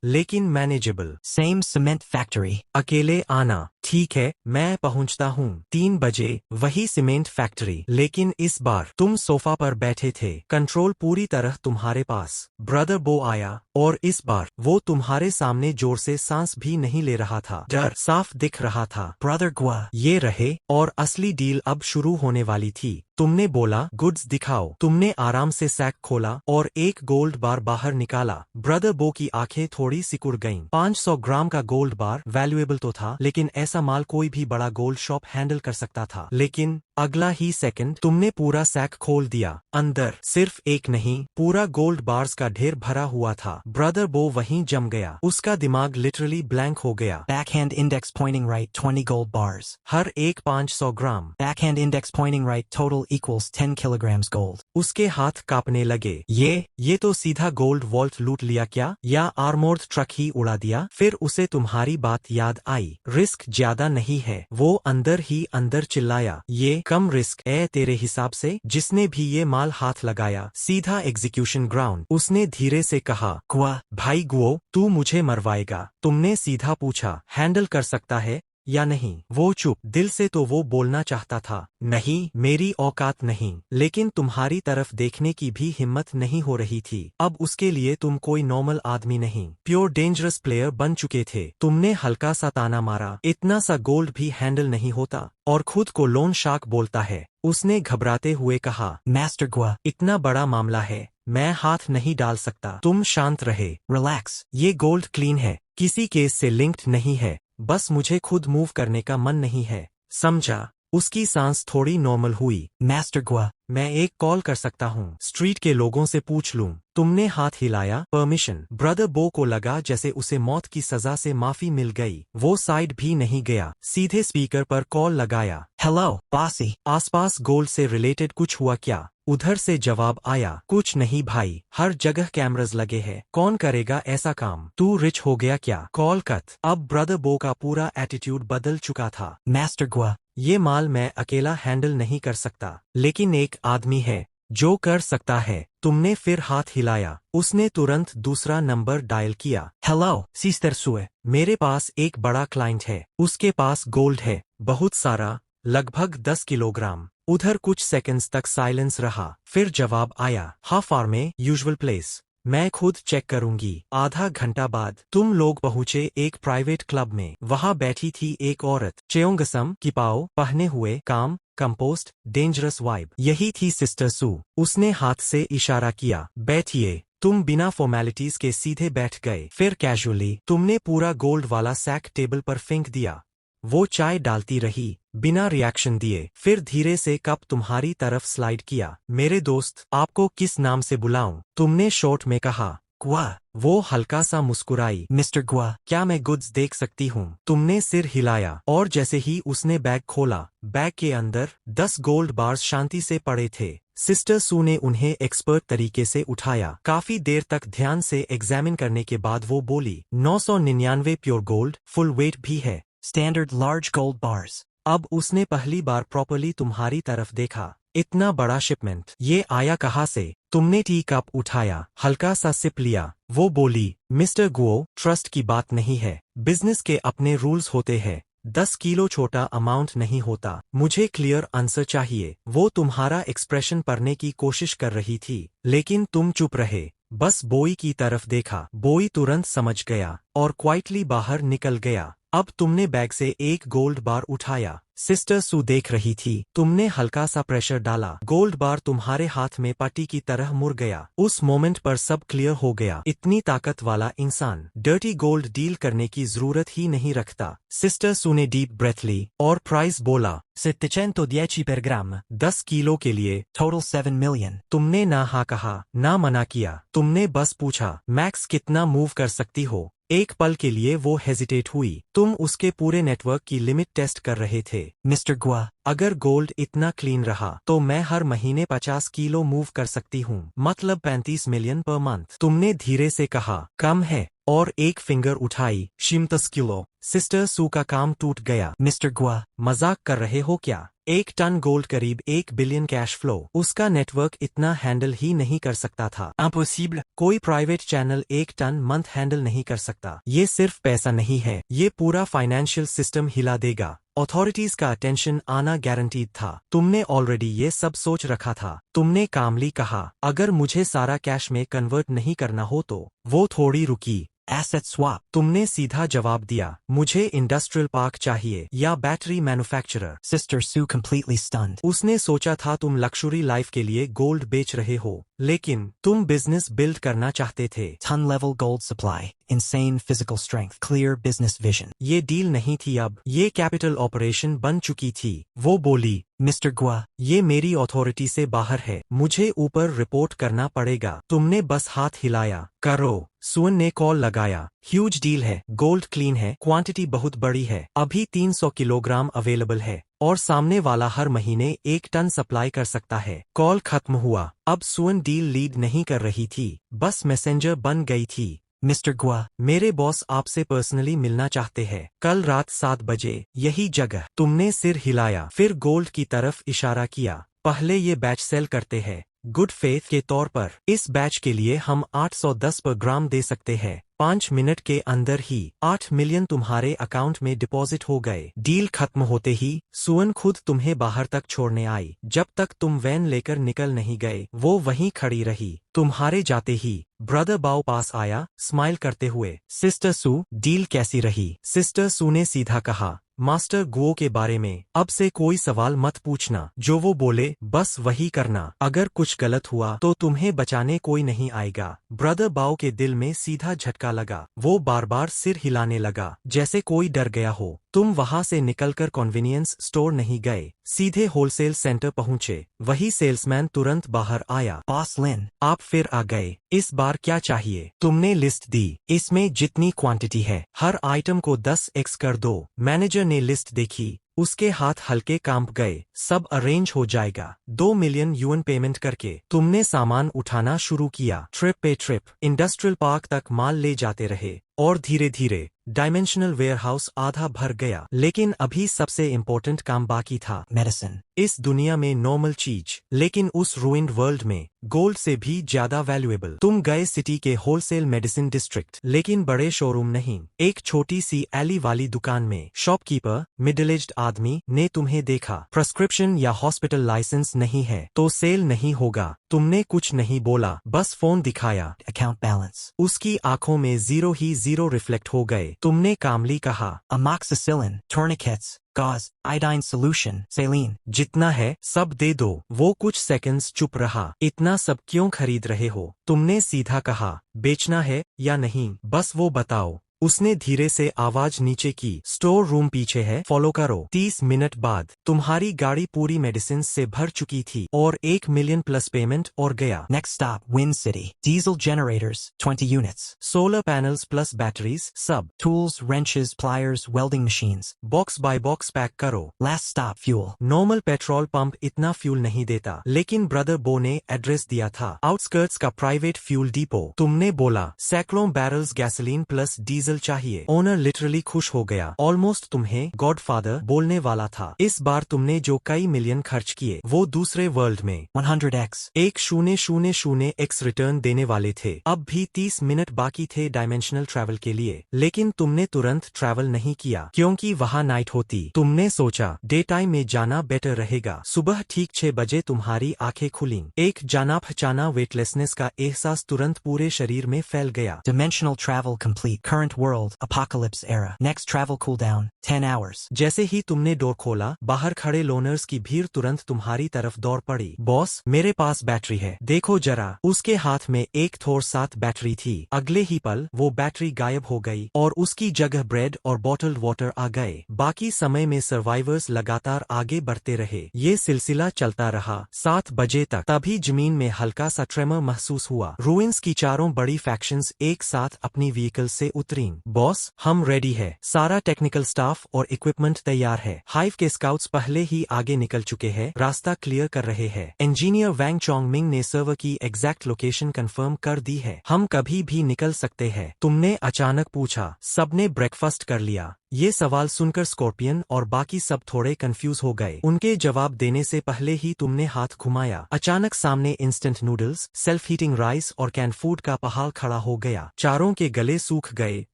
लेकिन मैनेजेबल। Same cement factory. अकेले आना। ठीक है, मैं पहुंचता हूँ। 3 बजे वही सीमेंट फैक्ट्री, लेकिन इस बार तुम सोफा पर बैठे थे, कंट्रोल पूरी तरह तुम्हारे पास। ब्रदर बो आया और इस बार वो तुम्हारे सामने जोर से सांस भी नहीं ले रहा था। डर साफ दिख रहा था। Brother Gua. ये रहे और असली डील अब शुरू होने वाली थी। तुमने बोला गुड्स दिखाओ। तुमने आराम से सैक खोला और एक गोल्ड बार बाहर निकाला। ब्रदर बो की आंखें थोड़ी सिकुड़ गईं। 500 ग्राम का गोल्ड बार वैल्यूएबल तो था, लेकिन ऐसा माल कोई भी बड़ा गोल्ड शॉप हैंडल कर सकता था। लेकिन अगला ही सेकंड तुमने पूरा सैक खोल दिया। अंदर सिर्फ एक नहीं, पूरा गोल्ड बार्स का ढेर भरा हुआ था। ब्रदर बो वहीं जम गया। उसका दिमाग लिटरली ब्लैंक हो गया। Backhand index pointing right 20 gold bars. हर एक 500 ग्राम। Backhand index pointing right total equals 10 kilograms gold. उसके हाथ कांपने लगे। ये तो सीधा गोल्ड वॉल्ट लूट लिया क्या, या आर्मोर्ड ट्रक ही उड़ा दिया? फिर उसे तुम्हारी बात याद आई। रिस्क ज्यादा नहीं है, वो अंदर ही अंदर चिल्लाया। ये कम रिस्क है तेरे हिसाब से? जिसने भी ये माल हाथ लगाया, सीधा एग्जीक्यूशन ग्राउंड। उसने धीरे से कहा, Gua. भाई गुओ, तू मुझे मरवाएगा? तुमने सीधा पूछा, हैंडल कर सकता है या नहीं? वो चुप। दिल से तो वो बोलना चाहता था, नहीं, मेरी औकात नहीं, लेकिन तुम्हारी तरफ देखने की भी हिम्मत नहीं हो रही थी। अब उसके लिए तुम कोई नॉर्मल आदमी नहीं, प्योर डेंजरस प्लेयर बन चुके थे। तुमने हल्का सा ताना मारा, इतना सा गोल्ड भी हैंडल नहीं होता, और खुद को लोन शार्क बोलता है। उसने घबराते हुए कहा, Master Gua. इतना बड़ा मामला है, मैं हाथ नहीं डाल सकता। तुम शांत रहे। Relax. ये गोल्ड क्लीन है, किसी केस से लिंक्ड नहीं है, बस मुझे खुद मूव करने का मन नहीं है, समझा? उसकी सांस थोड़ी नॉर्मल हुई। Master Gua. मैं एक कॉल कर सकता हूँ, स्ट्रीट के लोगों से पूछ लूँ। तुमने हाथ हिलाया, परमिशन। ब्रदर बो को लगा जैसे उसे मौत की सजा से माफी मिल गई। वो साइड भी नहीं गया, सीधे स्पीकर पर कॉल लगाया। Hello, bossy. आसपास गोल्ड से रिलेटेड कुछ हुआ क्या? उधर से जवाब आया, कुछ नहीं भाई, हर जगह कैमरास लगे हैं, कौन करेगा ऐसा काम? तू रिच हो गया क्या? Call cut. अब ब्रदर बो का पूरा एटीट्यूड बदल चुका था। Master Gua. ये माल मैं अकेला हैंडल नहीं कर सकता, लेकिन एक आदमी है जो कर सकता है। तुमने फिर हाथ हिलाया। उसने तुरंत दूसरा नंबर डायल किया। Hello, Sister Sue. मेरे पास एक बड़ा क्लाइंट है। उसके पास गोल्ड है, बहुत सारा, लगभग 10 किलोग्राम। उधर कुछ सेकंड्स तक साइलेंस रहा, फिर जवाब आया। हाउ फार में? Usual place. मैं खुद चेक करूंगी। आधा घंटा बाद तुम लोग पहुंचे एक प्राइवेट क्लब में। वहां बैठी थी एक औरत, चेयोंगसम किपाओ पहने हुए, काम, कंपोस्ट, डेंजरस वाइब। यही थी सिस्टर सू। उसने हाथ से इशारा किया, बैठिए। तुम बिना फॉर्मेलिटीज के सीधे बैठ गए। फिर कैजुअली तुमने पूरा गोल्ड वाला सैक टेबल पर फेंक दिया। वो चाय डालती रही, बिना रिएक्शन दिए। फिर धीरे से कप तुम्हारी तरफ स्लाइड किया। मेरे दोस्त, आपको किस नाम से बुलाऊं? तुमने शॉर्ट में कहा। Gua. वो हल्का सा मुस्कुराई। Mr. Gua. क्या मैं गुड्स देख सकती हूँ? तुमने सिर हिलाया, और जैसे ही उसने बैग खोला, बैग के अंदर 10 गोल्ड बार्स शांति से पड़े थे। सिस्टर सू ने उन्हें एक्सपर्ट तरीके से उठाया। काफी देर तक ध्यान से एग्जामिन करने के बाद वो बोली, 999 प्योर गोल्ड, फुल वेट भी है। Standard large gold bars. अब उसने पहली बार प्रॉपर्ली तुम्हारी तरफ देखा। इतना बड़ा शिपमेंट, ये आया कहाँ से? तुमने टी कप उठाया, हल्का सा सिप लिया। वो बोली, मिस्टर गुओ, ट्रस्ट की बात नहीं है। बिजनेस के अपने रूल्स होते हैं। 10 किलो छोटा अमाउंट नहीं होता। मुझे क्लियर आंसर चाहिए। वो तुम्हारा एक्सप्रेशन पढ़ने की कोशिश कर रही थी, लेकिन तुम चुप रहे। बस बोई की तरफ देखा। बोई तुरंत समझ गया और क्वाइटली बाहर निकल गया। अब तुमने बैग से एक गोल्ड बार उठाया। सिस्टर सू देख रही थी। तुमने हल्का सा प्रेशर डाला। गोल्ड बार तुम्हारे हाथ में पट्टी की तरह मुड़ गया। उस मोमेंट पर सब क्लियर हो गया। इतनी ताकत वाला इंसान डर्टी गोल्ड डील करने की जरूरत ही नहीं रखता। सिस्टर सू ने डीप ब्रेथ ली और प्राइस बोला, 710 per gram. 10 किलो के लिए। Total 7 million. तुमने ना हाँ कहा, ना मना किया। तुमने बस पूछा, मैक्स कितना मूव कर सकती हो? एक पल के लिए वो हेजिटेट हुई। तुम उसके पूरे नेटवर्क की लिमिट टेस्ट कर रहे थे। Mr. Gua. अगर गोल्ड इतना क्लीन रहा तो मैं हर महीने 50 किलो मूव कर सकती हूँ, मतलब 35 मिलियन पर मंथ। तुमने धीरे से कहा, कम है, और एक फिंगर उठाई। 50 किलो। सिस्टर सू का काम टूट गया। Mr. Gua. मजाक कर रहे हो क्या? 1 टन गोल्ड करीब 1 बिलियन कैश फ्लो। उसका नेटवर्क इतना हैंडल ही नहीं कर सकता था। Impossible. कोई private channel 1 ton month handle नहीं कर सकता। ये सिर्फ पैसा नहीं है, ये पूरा फाइनेंशियल सिस्टम हिला देगा। अथॉरिटीज का अटेंशन आना गारंटीड था। तुमने ऑलरेडी ये सब सोच रखा था। तुमने कामली कहा, अगर मुझे सारा कैश में कन्वर्ट नहीं करना हो तो? वो थोड़ी रुकी। Asset swap. तुमने सीधा जवाब दिया, मुझे इंडस्ट्रियल पार्क चाहिए या battery manufacturer. Sister Sue completely stunned. उसने सोचा था तुम लक्सुरी लाइफ के लिए गोल्ड बेच रहे हो, लेकिन तुम बिजनेस बिल्ड करना चाहते थे। Ton level gold supply. Insane physical strength. Clear business vision. ये डील नहीं थी, अब ये कैपिटल ऑपरेशन बन चुकी थी। वो बोली, Mr. Gua. ये मेरी अथॉरिटी से बाहर है, मुझे ऊपर रिपोर्ट करना पड़ेगा। तुमने बस हाथ हिलाया, करो। सुअन ने कॉल लगाया, ह्यूज डील है, गोल्ड क्लीन है, क्वांटिटी बहुत बड़ी है, अभी 300 किलोग्राम अवेलेबल है, और सामने वाला हर महीने 1 टन सप्लाई कर सकता है। कॉल खत्म हुआ। अब सुअन डील लीड नहीं कर रही थी, बस मैसेंजर बन गई थी। Mr. Gua. मेरे बॉस आपसे पर्सनली मिलना चाहते हैं, कल रात 7 बजे, यही जगह। तुमने सिर हिलाया, फिर गोल्ड की तरफ इशारा किया। पहले ये बैच सेल करते हैं, गुड फेथ के तौर पर। इस बैच के लिए हम 810 पर ग्राम दे सकते हैं। 5 मिनट के अंदर ही 8 मिलियन तुम्हारे अकाउंट में डिपॉजिट हो गए। डील खत्म होते ही सुअन खुद तुम्हें बाहर तक छोड़ने आई। जब तक तुम वैन लेकर निकल नहीं गए, वो वहीं खड़ी रही। तुम्हारे जाते ही ब्रदर बाओ पास आया, स्माइल करते हुए। सिस्टर सू, डील कैसी रही? सिस्टर सू ने सीधा कहा, मास्टर गुओ के बारे में अब से कोई सवाल मत पूछना। जो वो बोले बस वही करना। अगर कुछ गलत हुआ तो तुम्हें बचाने कोई नहीं आएगा। ब्रदर बाओ के दिल में सीधा झटका लगा। वो बार बार सिर हिलाने लगा, जैसे कोई डर गया हो। तुम वहां से निकलकर कन्वीनियंस स्टोर नहीं गए, सीधे होलसेल सेंटर पहुंचे। वही सेल्समैन तुरंत बाहर आया। Boss Lin. आप फिर आ गए, इस बार क्या चाहिए? तुमने लिस्ट दी, इसमें जितनी क्वांटिटी है हर आइटम को 10x कर दो। मैनेजर ने लिस्ट देखी, उसके हाथ हल्के कांप गए। सब अरेंज हो जाएगा। 2 मिलियन युएन पेमेंट करके तुमने सामान उठाना शुरू किया। ट्रिप पे ट्रिप इंडस्ट्रियल पार्क तक माल ले जाते रहे, और धीरे धीरे डायमेंशनल वेयरहाउस आधा भर गया। लेकिन अभी सबसे इम्पोर्टेंट काम बाकी था, Medicine. इस दुनिया में नॉर्मल चीज, लेकिन उस रूइंड वर्ल्ड में गोल्ड से भी ज्यादा वैल्यूएबल। तुम गए सिटी के होलसेल मेडिसिन डिस्ट्रिक्ट, लेकिन बड़े शोरूम नहीं। एक छोटी सी एली वाली दुकान में शॉपकीपर, मिडिल एज्ड आदमी, ने तुम्हें देखा। प्रिस्क्रिप्शन या हॉस्पिटल लाइसेंस नहीं है तो सेल नहीं होगा। तुमने कुछ नहीं बोला, बस फोन दिखाया। Account balance. उसकी आंखों में जीरो ही जीरो रिफ्लेक्ट हो गए। तुमने कामली कहा, Amoxicillin, tourniquets, gauze, iodine solution, saline. जितना है सब दे दो। वो कुछ सेकंड्स चुप रहा। इतना सब क्यों खरीद रहे हो? तुमने सीधा कहा, बेचना है या नहीं, बस वो बताओ। उसने धीरे से आवाज नीचे की, स्टोर रूम पीछे है, फॉलो करो। 30 मिनट बाद तुम्हारी गाड़ी पूरी मेडिसिन से भर चुकी थी और 1 मिलियन प्लस पेमेंट और गया। Next stop, Wind City. Diesel generators, 20 units. Solar panels plus batteries, सब। Tools, wrenches, pliers, welding machines. Box by box pack करो। Last stop, fuel. Normal petrol pump इतना फ्यूल नहीं देता, लेकिन ब्रदर बो ने एड्रेस दिया था, आउटस्कर्ट्स का प्राइवेट फ्यूल डिपो। तुमने बोला, सैकड़ों बैरल्स गैसोलीन प्लस डीजल चाहिए। ओनर लिटरली खुश हो गया, ऑलमोस्ट तुम्हें गॉडफादर बोलने वाला था। इस बार तुमने जो कई मिलियन खर्च किए, वो दूसरे वर्ल्ड में 100x. 1000x रिटर्न देने वाले थे। अब भी 30 मिनट बाकी थे डायमेंशनल ट्रैवल के लिए, लेकिन तुमने तुरंत ट्रैवल नहीं किया क्योंकि वहां नाइट होती। तुमने सोचा डे टाइम में जाना बेटर रहेगा। सुबह ठीक 6 बजे तुम्हारी आंखें खुलीं। एक जाना पहचाना वेटलेसनेस का एहसास तुरंत पूरे शरीर में फैल गया। Dimensional travel complete. Current world, apocalypse era. Next travel cooldown, 10 hours. जैसे ही तुमने डोर खोला, बाहर खड़े लोनर्स की भीड़ तुरंत तुम्हारी तरफ दौड़ पड़ी। बॉस, मेरे पास बैटरी है, देखो जरा। उसके हाथ में एक थोर साथ बैटरी थी। अगले ही पल वो बैटरी गायब हो गई और उसकी जगह ब्रेड और बॉटल्ड वाटर आ गए। बाकी समय में सर्वाइवर्स लगातार आगे बढ़ते रहे। ये सिलसिला चलता रहा 7 बजे तक। तभी जमीन में हल्का सा ट्रेमर महसूस हुआ। रूइंस की चारों बड़ी फैक्शंस एक साथ अपनी व्हीकल से उतरीं। बॉस, हम रेडी है। सारा टेक्निकल स्टाफ और इक्विपमेंट तैयार है। हाइव के स्काउट्स पहले ही आगे निकल चुके हैं, रास्ता क्लियर कर रहे हैं। इंजीनियर वैंग चोंगमिंग ने सर्वर की एग्जैक्ट लोकेशन कंफर्म कर दी है। हम कभी भी निकल सकते हैं। तुमने अचानक पूछा। सबने ब्रेकफास्ट कर लिया? ये सवाल सुनकर स्कॉर्पियन और बाकी सब थोड़े कंफ्यूज हो गए। उनके जवाब देने से पहले ही तुमने हाथ घुमाया। अचानक सामने instant noodles, self heating rice और कैन फूड का पहाड़ खड़ा हो गया। चारों के गले सूख गए।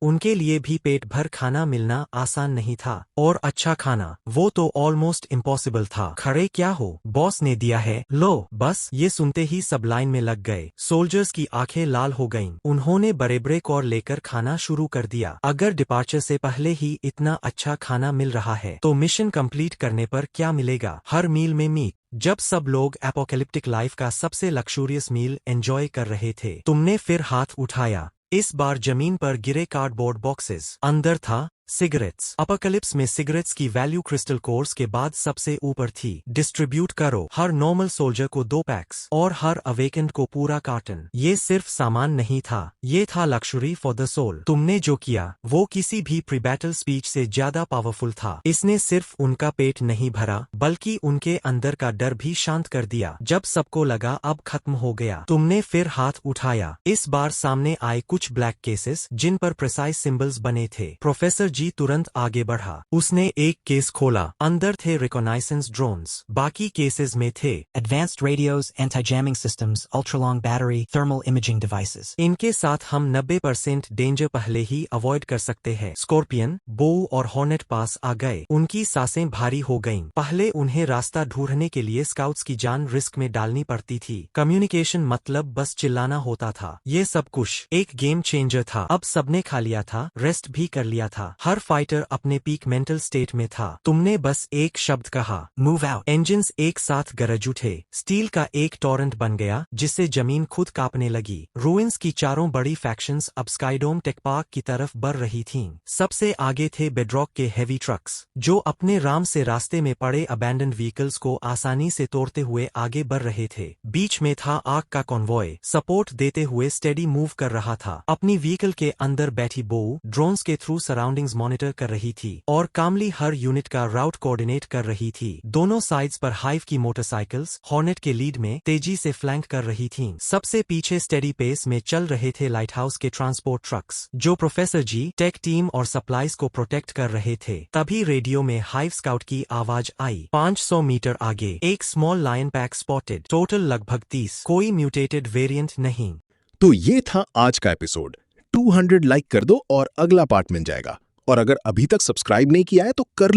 उनके लिए भी पेट भर खाना मिलना आसान नहीं था, और अच्छा खाना, वो तो ऑलमोस्ट इम्पॉसिबल था। खड़े क्या हो, बॉस ने दिया है, लो। बस ये सुनते ही सब लाइन में लग गए। सोल्जर्स की आंखें लाल हो गईं। उन्होंने बड़े ब्रेक और लेकर खाना शुरू कर दिया। अगर डिपार्चर से पहले ही इतना अच्छा खाना मिल रहा है तो मिशन कंप्लीट करने पर क्या मिलेगा? हर मील में मीट। जब सब लोग एपोकैलिप्टिक लाइफ का सबसे लक्सूरियस मील एंजॉय कर रहे थे, तुमने फिर हाथ उठाया। इस बार जमीन पर गिरे कार्डबोर्ड बॉक्सेस। अंदर था सिगरेट्स। अपोकैलिप्स में सिगरेट्स की वैल्यू क्रिस्टल कोर्स के बाद सबसे ऊपर थी। डिस्ट्रीब्यूट करो, हर नॉर्मल सोल्जर को 2 पैक्स और हर अवेकेंड को पूरा कार्टन। ये सिर्फ सामान नहीं था, ये था लक्ष्यूरी फॉर द सोल। तुमने जो किया वो किसी भी प्री बैटल स्पीच से ज्यादा पावरफुल था। इसने सिर्फ उनका पेट नहीं भरा, बल्कि उनके अंदर का डर भी शांत कर दिया। जब सबको लगा अब खत्म हो गया, तुमने फिर हाथ उठाया। इस बार सामने आए कुछ ब्लैक केसेस जिन पर प्रिसाइज सिंबल्स बने थे। प्रोफेसर जी तुरंत आगे बढ़ा। उसने एक केस खोला। अंदर थे रिकॉनाइसेंस ड्रोन्स। बाकी केसेस में थे Advanced radios, anti-jamming systems, ultra-long battery, thermal imaging devices. इनके साथ हम 90% डेंजर पहले ही अवॉइड कर सकते हैं। स्कॉर्पियन, बो और हॉर्नेट पास आ गए। उनकी सांसें भारी हो गईं। पहले उन्हें रास्ता ढूंढने के लिए स्काउट्स की जान रिस्क में डालनी पड़ती थी। कम्युनिकेशन मतलब बस चिल्लाना होता था। ये सब कुछ एक गेम चेंजर था। अब सबने खा लिया था, रेस्ट भी कर लिया था। हर फाइटर अपने पीक मेंटल स्टेट में था। तुमने बस एक शब्द कहा, Move out. इंजिन्स एक साथ गरज उठे। स्टील का एक टॉरेंट बन गया जिससे जमीन खुद कांपने लगी। रूइंस की चारों बड़ी फैक्शंस अब स्काईडोम टेक पार्क की तरफ बढ़ रही थीं। सबसे आगे थे बेडरॉक के हेवी ट्रक्स, जो अपने राम से रास्ते में पड़े अबैंडन्ड व्हीकल्स को आसानी से तोड़ते हुए आगे बढ़ रहे थे। बीच में था आग का कॉन्वॉय, सपोर्ट देते हुए स्टेडी मूव कर रहा था। अपनी व्हीकल के अंदर बैठी बो ड्रोन्स के थ्रू सराउंडिंग्स मॉनिटर कर रही थी और कामली हर यूनिट का राउट कोऑर्डिनेट कर रही थी। दोनों साइड्स पर हाइव की मोटरसाइकिल्स हॉर्नेट के लीड में तेजी से फ्लैंक कर रही थीं। सबसे पीछे स्टेडी पेस में चल रहे थे लाइट हाउस के ट्रांसपोर्ट ट्रक्स, जो प्रोफेसर जी, टेक टीम और सप्लाईज को प्रोटेक्ट कर रहे थे। तभी रेडियो में हाइव स्काउट की आवाज आई। 500 मीटर आगे एक small lion pack spotted, total लगभग 30, कोई म्यूटेटेड वेरिएंट नहीं। तो ये था आज का एपिसोड। 200 लाइक कर दो और अगला पार्ट मिल जाएगा। और अगर अभी तक सब्सक्राइब नहीं किया है तो कर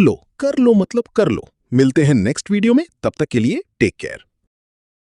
लो मतलब कर लो। मिलते हैं नेक्स्ट वीडियो में, तब तक के लिए टेक केयर।